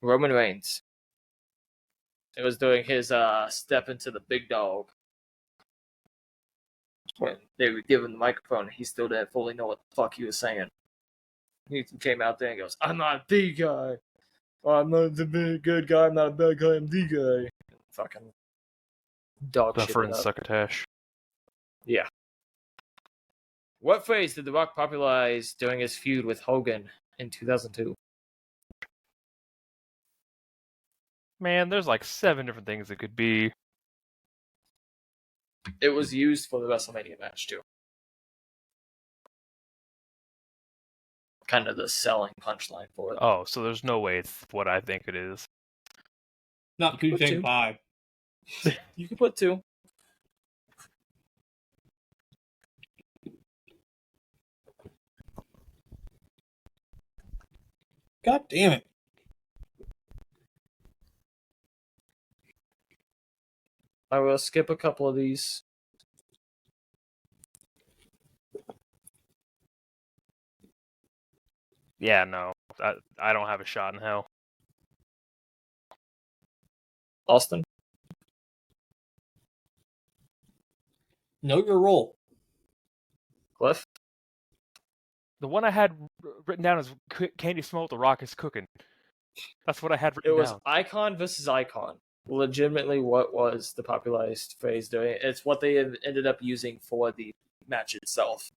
Roman Reigns. It was doing his step into the big dog. When they were giving the microphone, he still didn't fully know what the fuck he was saying. He came out there and goes, I'm not the guy. Or, I'm not the big good guy, I'm not a bad guy, I'm the guy. Fucking dog shit. Duffer and Succotash. Yeah. What phrase did The Rock popularize during his feud with Hogan in 2002? Man, there's like 7 different things it could be. It was used for the WrestleMania match too. Kind of the selling punchline for it. Oh, so there's no way it's what I think it is. Not You could put 2.5. You can put 2. God damn it. I will skip a couple of these. Yeah, no. I don't have a shot in hell. Austin? Know your role. Cliff? The one I had written down is "Can you smell what the Rock is cooking?" That's what I had written It was down. Icon versus Icon. Legitimately, what was the popularized phrase doing? It's what they ended up using for the match itself.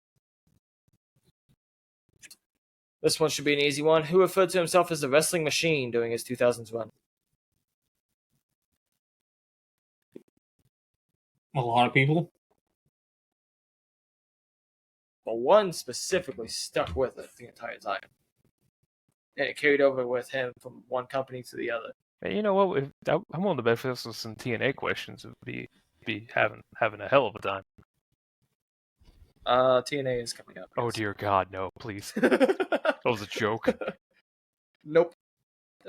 This one should be an easy one. Who referred to himself as the Wrestling Machine during his 2000s run? A lot of people. But one specifically stuck with it the entire time. And it carried over with him from one company to the other. And you know what? I'm willing to bet for this with some TNA questions. It would be having a hell of a time. TNA is coming up. Oh yes. dear God, no! Please, that was a joke. Nope.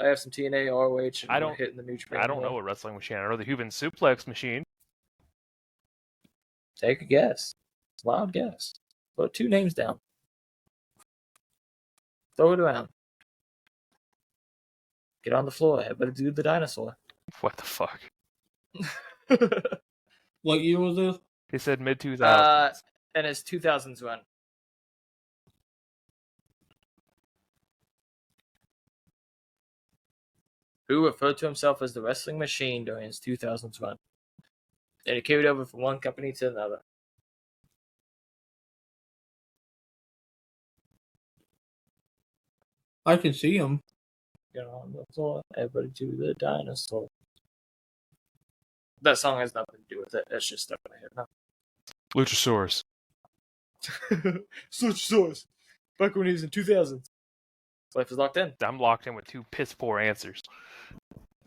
I have some TNA, ROH, and I we're don't- hitting the New Japan. I don't know a wrestling machine. I know the human suplex machine. Take a guess. It's a wild guess. Put 2 names down. Throw it around. Get on the floor. Everybody do the dinosaur. What the fuck? What year was this? He said mid 2000s. And his 2000s run. Who referred to himself as the Wrestling Machine during his 2000s run. And it carried over from one company to another. I can see him. Get on the floor. Everybody do the dinosaur. That song has nothing to do with it. It's just stuck in my head now. Luchasaurus. Such source. Back when he was in 2000s. Life is locked in. I'm locked in with 2 piss poor answers.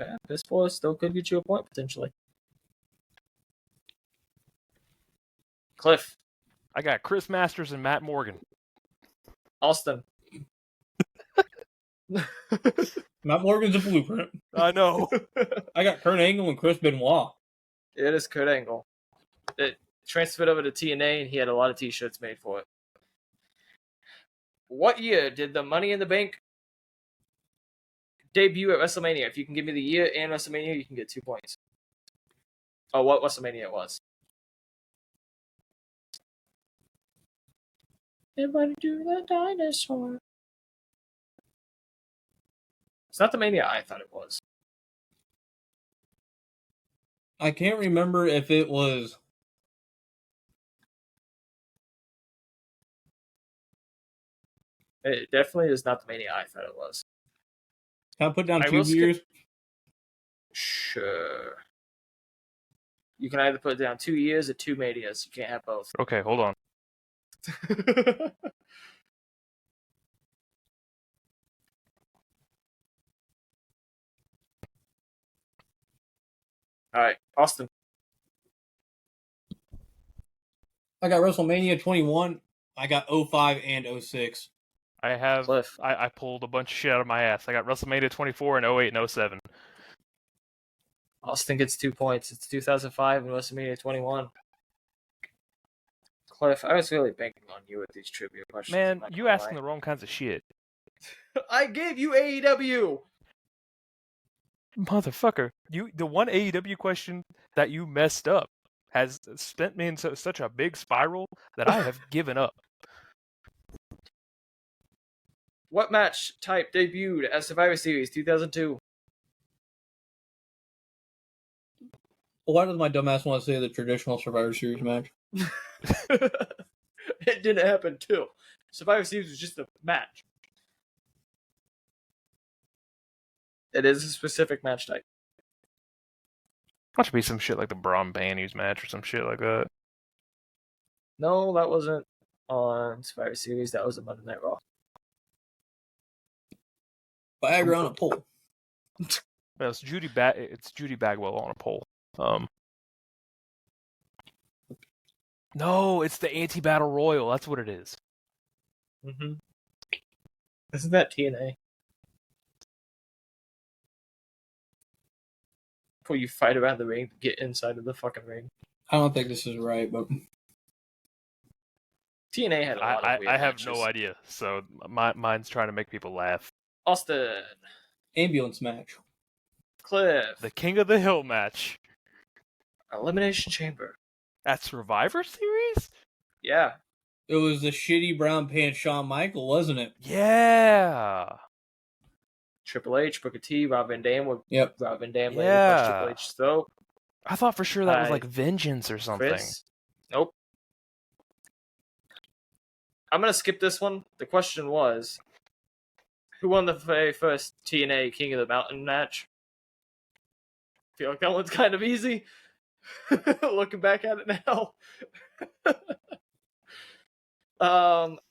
Yeah, this boy still could get you a point potentially. Cliff. I got Chris Masters and Matt Morgan. Austin. Matt Morgan's a blueprint. I know. I got Kurt Angle and Chris Benoit. It is Kurt Angle. It transferred over to TNA, and he had a lot of T-shirts made for it. What year did the Money in the Bank debut at WrestleMania? If you can give me the year and WrestleMania, you can get 2 points. Oh, what WrestleMania it was. Everybody do the dinosaur. It's not the Mania I thought it was. I can't remember if it was. It definitely is not the Mania I thought it was. Can I put down I 2 will skip- years? Sure. You can either put down 2 years or 2 Manias. You can't have both. Okay, hold on. All right, Austin. I got WrestleMania 21. I got 05 and 06. I have. Cliff. I pulled a bunch of shit out of my ass. I got WrestleMania 24 and 08 and 07. Austin gets 2 points. It's 2005 and WrestleMania 21. Cliff, I was really banking on you with these trivia questions. Man, you asking the wrong kinds of shit. I gave you AEW. Motherfucker. The one AEW question that you messed up has sent me into such a big spiral that I have given up. What match type debuted at Survivor Series 2002? Why does my dumbass want to say the traditional Survivor Series match? It didn't happen too. Survivor Series was just a match. It is a specific match type. That should be some shit like the Braun Bannies match or some shit like that. No, that wasn't on Survivor Series. That was a Monday Night Raw. Viagra on a pole. Well, it's Judy Bagwell on a pole. No, it's the anti-battle royal. That's what it is. Mm-hmm. Isn't that TNA? Before you fight around the ring to get inside of the fucking ring. I don't think this is right, but TNA had a lot of weird I have matches. no idea. So mine's trying to make people laugh. Austin. ambulance match. Cliff. The King of the Hill match. Elimination Chamber. At Survivor Series? Yeah. It was the shitty brown pants Shawn Michael, wasn't it? Yeah. Triple H, Booker T, Rob Van Dam. Yep. Rob Van Dam later punched Triple H's throat. I thought for sure that was like Vengeance or something. Chris? Nope. I'm going to skip this one. The question was, who won the very first TNA King of the Mountain match? I feel like that one's kind of easy. Looking back at it now.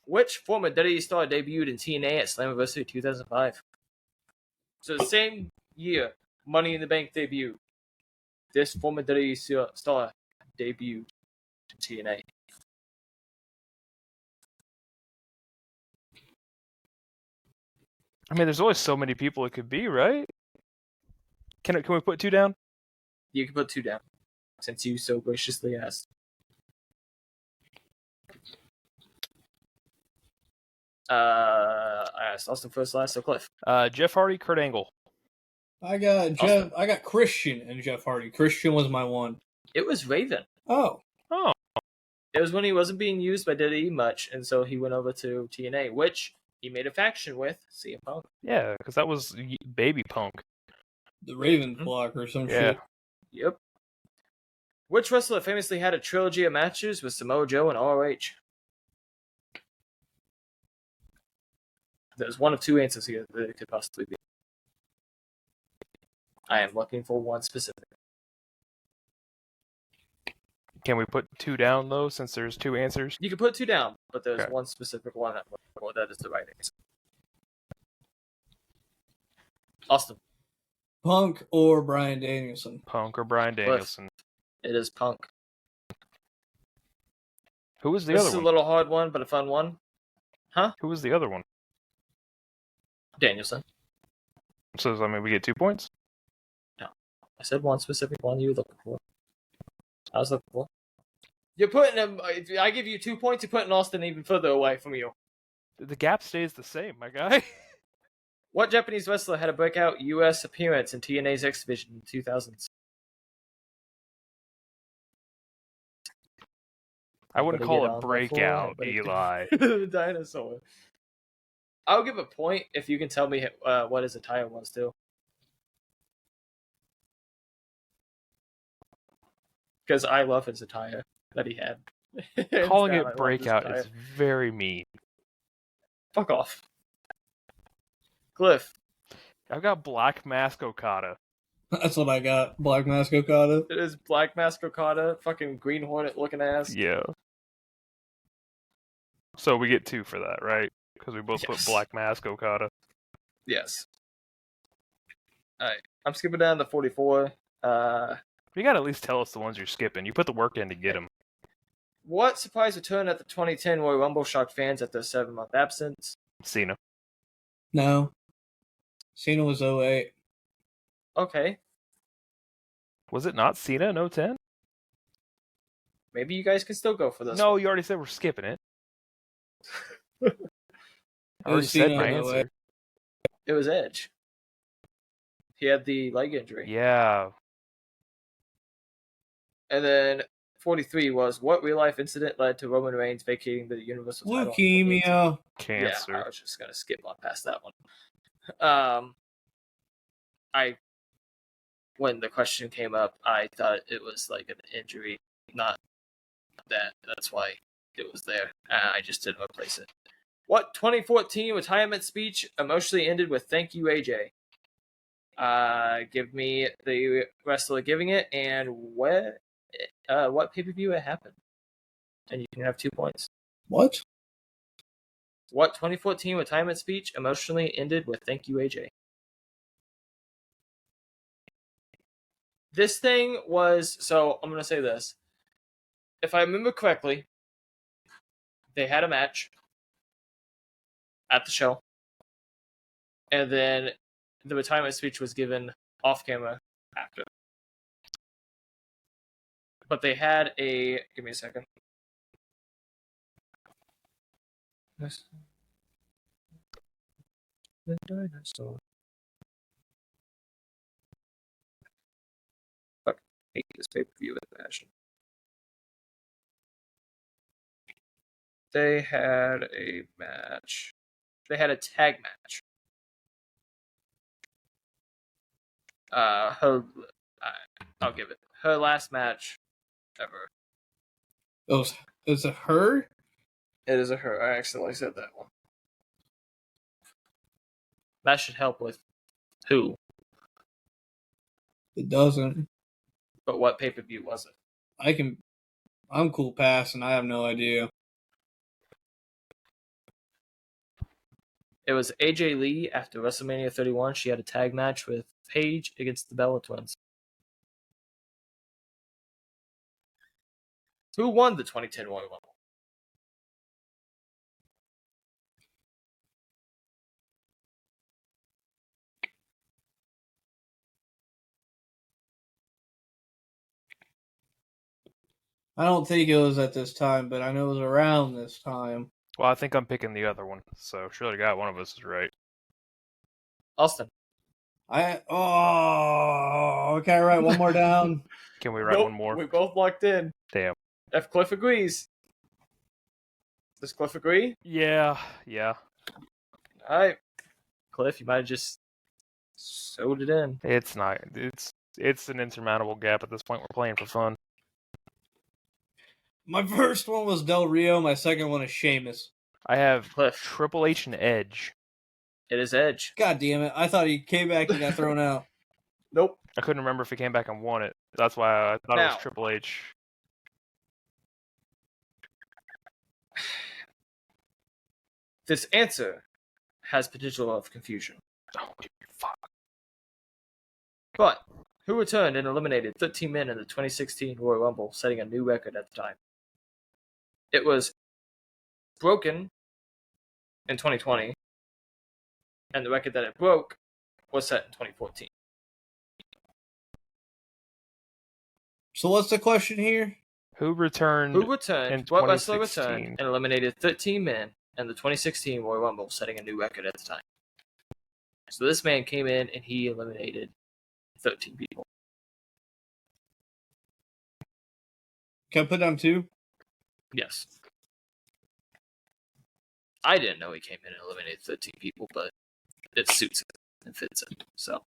Which former WWE star debuted in TNA at Slammiversary 2005? So the same year Money in the Bank debuted, this former WWE star debuted in TNA. I mean, there's always so many people it could be, right? Can we put 2 down? You can put 2 down, since you so graciously asked. I asked Austin first, last, so Cliff. Jeff Hardy, Kurt Angle. I got Christian and Jeff Hardy. Christian was my one. It was Raven. Oh. It was when he wasn't being used by WWE much, and so he went over to TNA, which he made a faction with CM Punk. Yeah, because that was Baby Punk. The Raven block or some shit. Yep. Which wrestler famously had a trilogy of matches with Samoa Joe and ROH? There's one of 2 answers here that it could possibly be. I am looking for one specific. Can we put 2 down, though, since there's 2 answers? You can put 2 down, but there's Okay. one specific one that is the right answer. Austin. Punk or Bryan Danielson? Punk or Bryan Danielson? It is Punk. Who was the This other is one? a little hard one, but a fun one. Who was the other one? Danielson. So, I mean, we get 2 points? I said one specific one you were looking for. I was looking for. You're putting him. If I give you 2 points, you're putting Austin even further away from you. The gap stays the same, my guy. What Japanese wrestler had a breakout U.S. appearance in TNA's X Division in the 2000s? I wouldn't call it breakout, Eli. Dinosaur. I'll give a point if you can tell me what his attire was, too. Because I love his attire that he had. Calling it breakout is very mean. Fuck off. Cliff. I've got Black Mask Okada. That's what I got. Black Mask Okada. It is Black Mask Okada. Fucking Green Hornet looking ass. Yeah. So we get 2 for that, right? Because we both put Black Mask Okada. Yes. Alright. I'm skipping down to 44. You gotta at least tell us the ones you're skipping. You put the work in to get them. What surprise return at the 2010 Royal Rumble shocked fans after a 7-month absence? Cena. No. Cena was 08. Okay. Was it not Cena in 010? Maybe you guys can still go for this. No, one. you already said we're skipping it. I It already was said Cena my in answer. 08. It was Edge. He had the leg injury. Yeah. And then 43 was, what real-life incident led to Roman Reigns vacating the Universal title? Leukemia. Cancer. Yeah, I was just going to skip on past that one. When the question came up, I thought it was like an injury, not that. That's why it was there. I just didn't replace it. What 2014 retirement speech emotionally ended with "Thank you, AJ"? Give me the wrestler giving it and what pay-per-view it happened. And you can have 2 points. What? What 2014 retirement speech emotionally ended with "Thank you, AJ"? This thing was, so I'm going to say this. If I remember correctly, they had a match at the show, and then the retirement speech was given off camera after. But they had a, give me a second. The dinosaur. Fuck, I hate this pay-per-view with passion. They had a match. They had a tag match. I'll give it her last match ever. Oh, is it her? It is a her. I accidentally said that one. That should help with who, It doesn't. but what pay-per-view was it? I'm cool passing. I have no idea. It was AJ Lee after WrestleMania 31. She had a tag match with Paige against the Bella Twins. Who won the 2010 Royal Rumble? I don't think it was at this time, but I know it was around this time. Well, I think I'm picking the other one, so surely got one of us is right. Austin. Okay, I write one more down. Can we write one more? We both locked in. Damn. If Cliff agrees. Does Cliff agree? Yeah. All right. Cliff, you might have just sewed it in. It's not. It's an insurmountable gap at this point. We're playing for fun. My first one was Del Rio. My second one is Sheamus. I have Cliff. Triple H and Edge. It is Edge. God damn it. I thought he came back and got thrown out. Nope. I couldn't remember if he came back and won it. That's why I thought it was Now. Triple H. This answer has potential of confusion. Oh, fuck. But who returned and eliminated 13 men in the 2016 Royal Rumble, setting a new record at the time? It was broken in 2020, and the record that it broke was set in 2014. So what's the question here? Who returned? Who returned? in What wrestler 2016? returned and eliminated 13 men in the 2016 Royal Rumble, setting a new record at the time? So this man came in and he eliminated 13 people. Can I put down 2? Yes. I didn't know he came in and eliminated 13 people, but it suits him and fits him. So.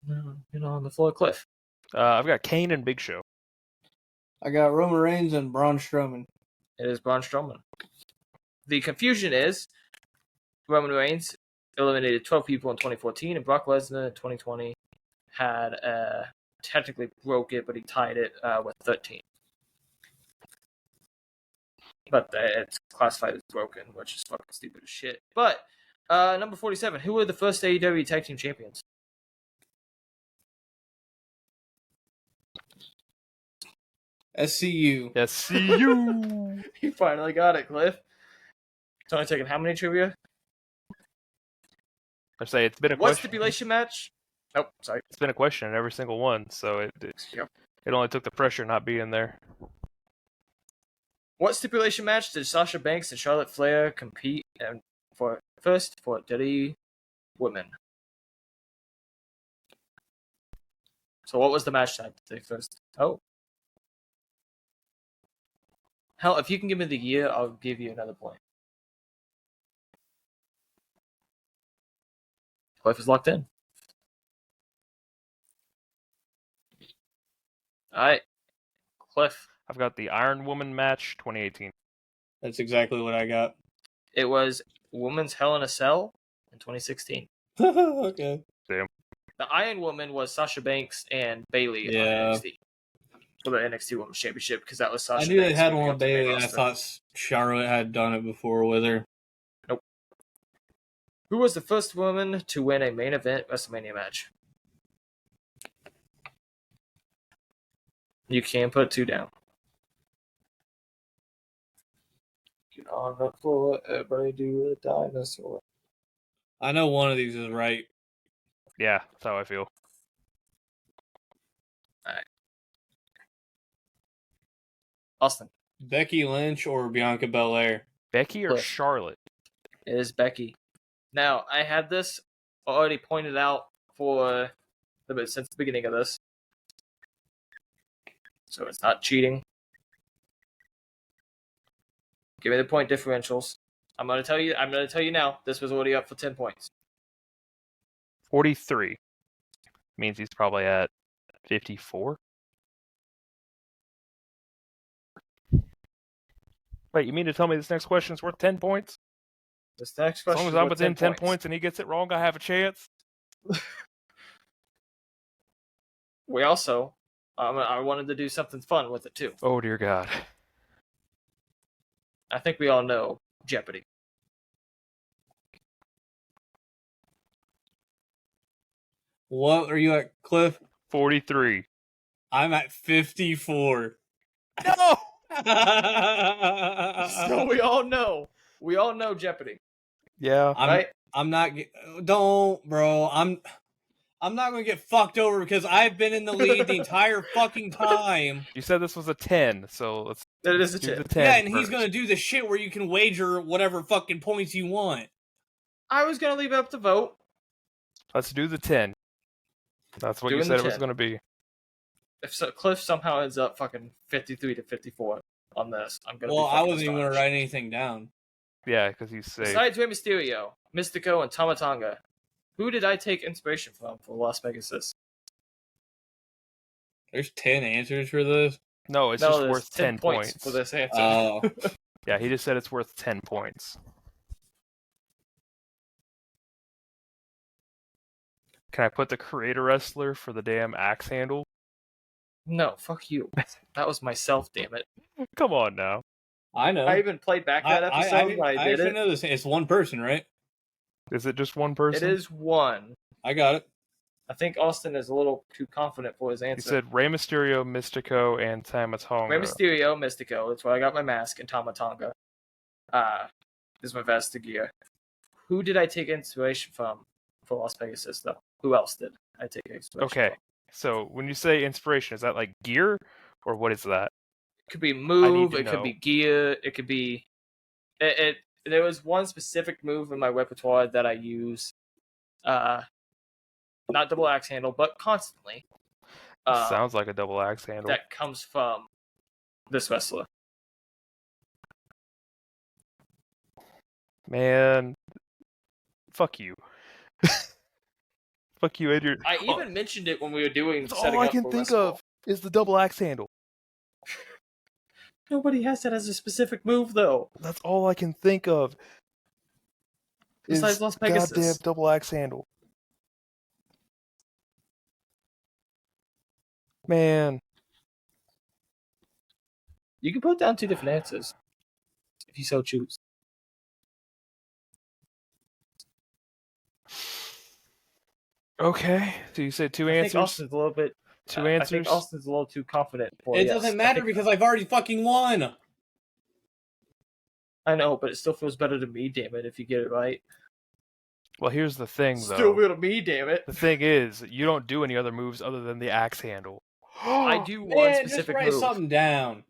On the floor, Cliff. I've got Kane and Big Show. I got Roman Reigns and Braun Strowman. It is Braun Strowman. The confusion is Roman Reigns eliminated 12 people in 2014, and Brock Lesnar in 2020 had technically broke it, but he tied it with 13. But it's classified as broken, which is fucking stupid as shit. But number 47, who were the first AEW Tag Team Champions? SCU. SCU. You finally got it, Cliff. It's only taken how many trivia? I say it's been a What question. stipulation match? Oh, sorry. It's been a question in every single one, so it only took the pressure not being there. What stipulation match did Sasha Banks and Charlotte Flair compete for WWE Women? So what was the match that they first? Oh. Hell, if you can give me the year, I'll give you another point. Cliff is locked in. All right, Cliff. I've got the Iron Woman match 2018. That's exactly what I got. It was Women's Hell in a Cell in 2016. Okay. Damn. The Iron Woman was Sasha Banks and Bailey on NXT for the NXT Women's Championship because that was Sasha I knew Banks they had moving one up to the main Bailey. I roster. thought Charlotte had done it before with her. Nope. Who was the first woman to win a main event WrestleMania match? You can put 2 down. Get on the floor, everybody do a dinosaur. I know one of these is right. Yeah, that's how I feel. Austin. Becky Lynch or Bianca Belair? Becky or Cliff. Charlotte? It is Becky. Now, I had this already pointed out since the beginning of this. So it's not cheating. Give me the point differentials. I'm gonna tell you now, this was already up for 10 points. 43. Means he's probably at 54. Wait, you mean to tell me this next question is worth 10 points? This next As question long as is I'm worth within 10 points. points and he gets it wrong, I have a chance? We also, I wanted to do something fun with it too. Oh, dear God. I think we all know Jeopardy. What are you at, Cliff? 43. I'm at 54. No! So we all know. We all know Jeopardy. Yeah. Right? I'm not. Don't, bro. I'm not gonna get fucked over because I've been in the lead the entire fucking time. You said this was a 10, so let's That is a do the chip. 10. Yeah, and he's first. gonna do the shit where you can wager whatever fucking points you want. I was gonna leave it up to vote. Let's do the 10. That's what you Doing the said it was 10. going to be. If Cliff somehow ends up fucking 53 to 54 on this, I'm gonna. Well, be I fucking wasn't even gonna astonished. write anything down. Yeah, because he's safe. Besides Rey Mysterio, Mystico, and Tama Tonga, who did I take inspiration from for Las Vegas? There's 10 answers for this. No, it's No, just there's worth 10 points. for this answer. Oh, Yeah, he just said it's worth 10 points. Can I put the creator wrestler for the damn axe handle? No, fuck you. That was myself, damn it. Come on now. I know. I even played back that episode when I did actually it. know this. It's one person, right? Is it just one person? It is one. I got it. I think Austin is a little too confident for his He answer. said Rey Mysterio, Mystico, and Tama Tonga. Rey Mysterio, Mystico. That's why I got my mask, and Tama Tonga. This is my vest gear. Who did I take inspiration from for Las Vegas, though? Who else did I take inspiration Okay, from? so when you say inspiration, is that like gear, or what is that? It could be move, to it could know. be gear, it could be... There was one specific move in my repertoire that I use, not double axe handle, but constantly. Sounds like a double axe handle. That comes from this wrestler. Man, fuck you. Fuck you, Adrian. I even mentioned it when we were doing That's setting all I up can for think WrestleMania. of is the double axe handle. Nobody has that as a specific move, though. That's all I can think of. Besides is Las Vegas. goddamn double axe handle. Man, You can put down 2 different answers if you so choose. okay. So you said 2 I think answers. Austin's a little bit. 2 I answers. think Austin's a little too confident for It yes. doesn't I matter think- because I've already fucking won. I know, but it still feels better to me, damn it, if you get it right. Well, here's the thing, though. Still better to me, damn it. The thing is, you don't do any other moves other than the axe handle. I do one Man, just specific write move. something down.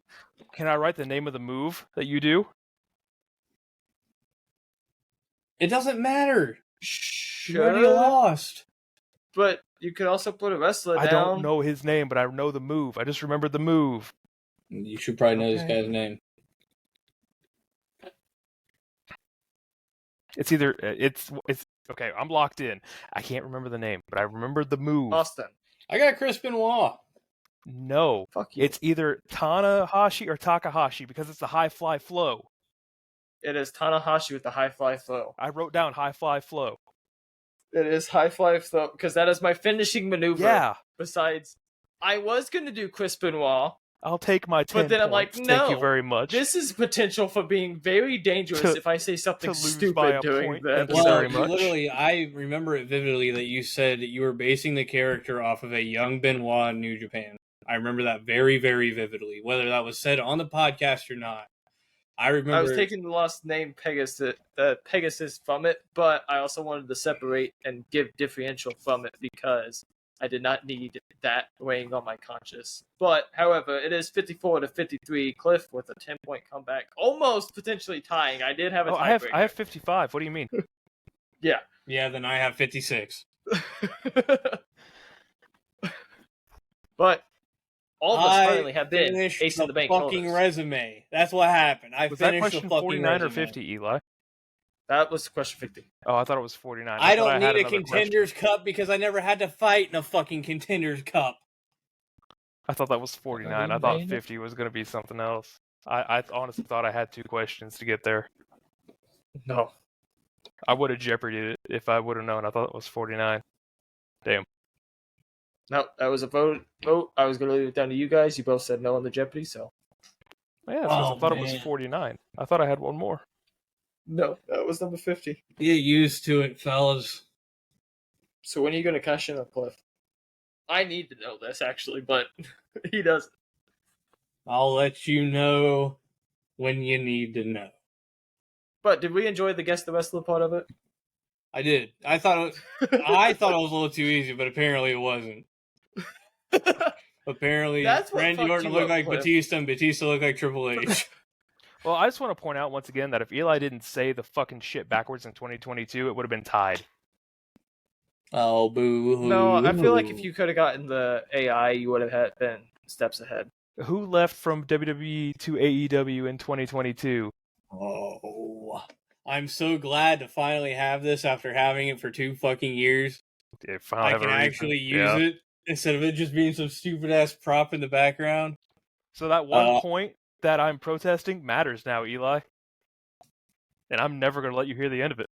Can I write the name of the move that you do? It doesn't matter. You already Sure, lost. but you could also put a wrestler I down. don't know his name, but I know the move. I just remembered the move. You should probably know this Okay. guy's name. It's either it's okay. I'm locked in. I can't remember the name, but I remembered the move. Austin. I got Chris Benoit. No, Fuck you. it's either Tanahashi or Takahashi because it's the high fly flow. It is Tanahashi with the high fly flow. I wrote down high fly flow. It is high fly flow because that is my finishing maneuver. Yeah. Besides, I was going to do Chris Benoit. I'll take my 10 But then I'm like, points. no, Thank you very much. This is potential for being very dangerous if I say something to lose by stupid a during point. the Thank you episode. very much. Literally, I remember it vividly that you said you were basing the character off of a young Benoit in New Japan. I remember that very, very vividly, whether that was said on the podcast or not. I remember. I was taking the last name Pegasus from it, but I also wanted to separate and give differential from it because I did not need that weighing on my conscience. But, however, it is 54-53. Cliff with a 10-point comeback, almost potentially tying. I did have a tiebreaker. I have 55. What do you mean? Yeah. Yeah, then I have 56. But all of us finally have been finished Ace in the Bank fucking holders. resume. That's what happened. I Was that finished question the fucking 49 resume. or 50, Eli? That was question 50. Oh, I thought it was 49. I thought don't had need a another Contenders Cup because I never had to fight in a fucking Contenders Cup. I thought that was 49. I thought 50 was going to be something else. I honestly thought I had 2 questions to get there. No. I would have jeopardied it if I would have known. I thought it was 49. Damn. No, that was a vote. I was going to leave it down to you guys. You both said no on the Jeopardy, so. Yeah, I thought it was 49. I thought I had one more. No, that was number 50. Get used to it, fellas. So when are you going to cash in on Cliff? I need to know this, actually, but he doesn't. I'll let you know when you need to know. But did we enjoy the Guess the Wrestler part of it? I did. I thought it was a little too easy, but apparently it wasn't. Apparently, That's what Randy fucked Orton you looked up, like Cliff. Batista, and Batista looked like Triple H. Well, I just want to point out once again that if Eli didn't say the fucking shit backwards in 2022, it would have been tied. Oh, boo! No, I feel like if you could have gotten the AI, you would have been steps ahead. Who left from WWE to AEW in 2022? Oh, I'm so glad to finally have this after having it for 2 fucking years. I can actually use it instead of it just being some stupid ass prop in the background. So that one point that I'm protesting matters now, Eli. And I'm never going to let you hear the end of it.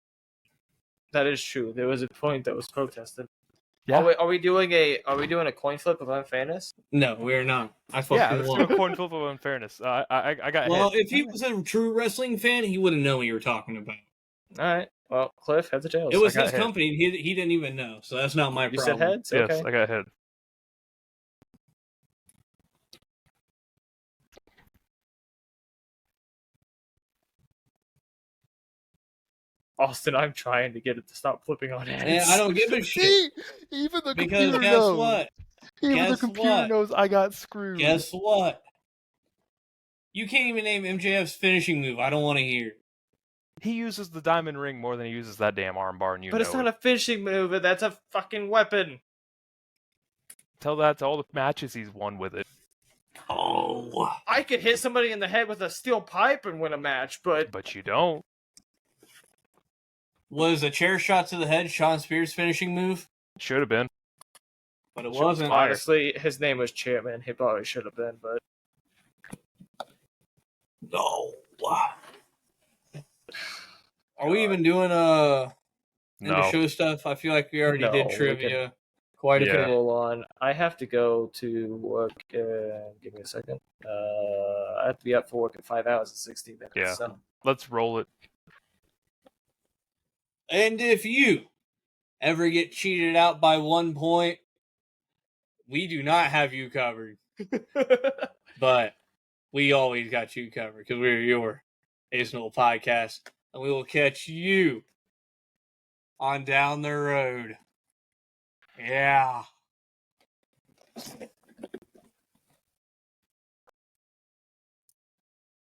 That is true. There was a point that was protested. Yeah. Are we doing a coin flip of unfairness? No, we're not. I fucking Yeah, let's won. do a coin flip of unfairness. I got Well, hit. if he was a true wrestling fan, he wouldn't know what you were talking about. All right. Well, Cliff, heads or tails? It was got his hit. company, and he didn't even know, so that's not my You problem. said heads? Yes, Okay. I got hit. Austin, I'm trying to get it to stop flipping on heads. And I don't give a shit. See? Even the Because computer guess knows. what? Even Guess the computer what? knows I got screwed. Guess what? You can't even name MJF's finishing move. I don't want to hear. He uses the diamond ring more than he uses that damn armbar, and But it's not a finishing maneuver. That's a fucking weapon. Tell that to all the matches he's won with it. Oh. I could hit somebody in the head with a steel pipe and win a match, but But you don't. Was a chair shot to the head Sean Spears' finishing move? Should have been. But it Should've wasn't. fired. honestly, his name was Chairman. He probably should have been, but No. Are we even doing end No. of show stuff? I feel like we already No, did we trivia. Quite a Yeah. bit. roll on. I have to go to work. Give me a second. I have to be up for work in 5 hours and 16 minutes. Yeah. So. Let's roll it. And if you ever get cheated out by 1 point, we do not have you covered. But we always got you covered because we're your Ace Noel podcast. And we will catch you on down the road. Yeah.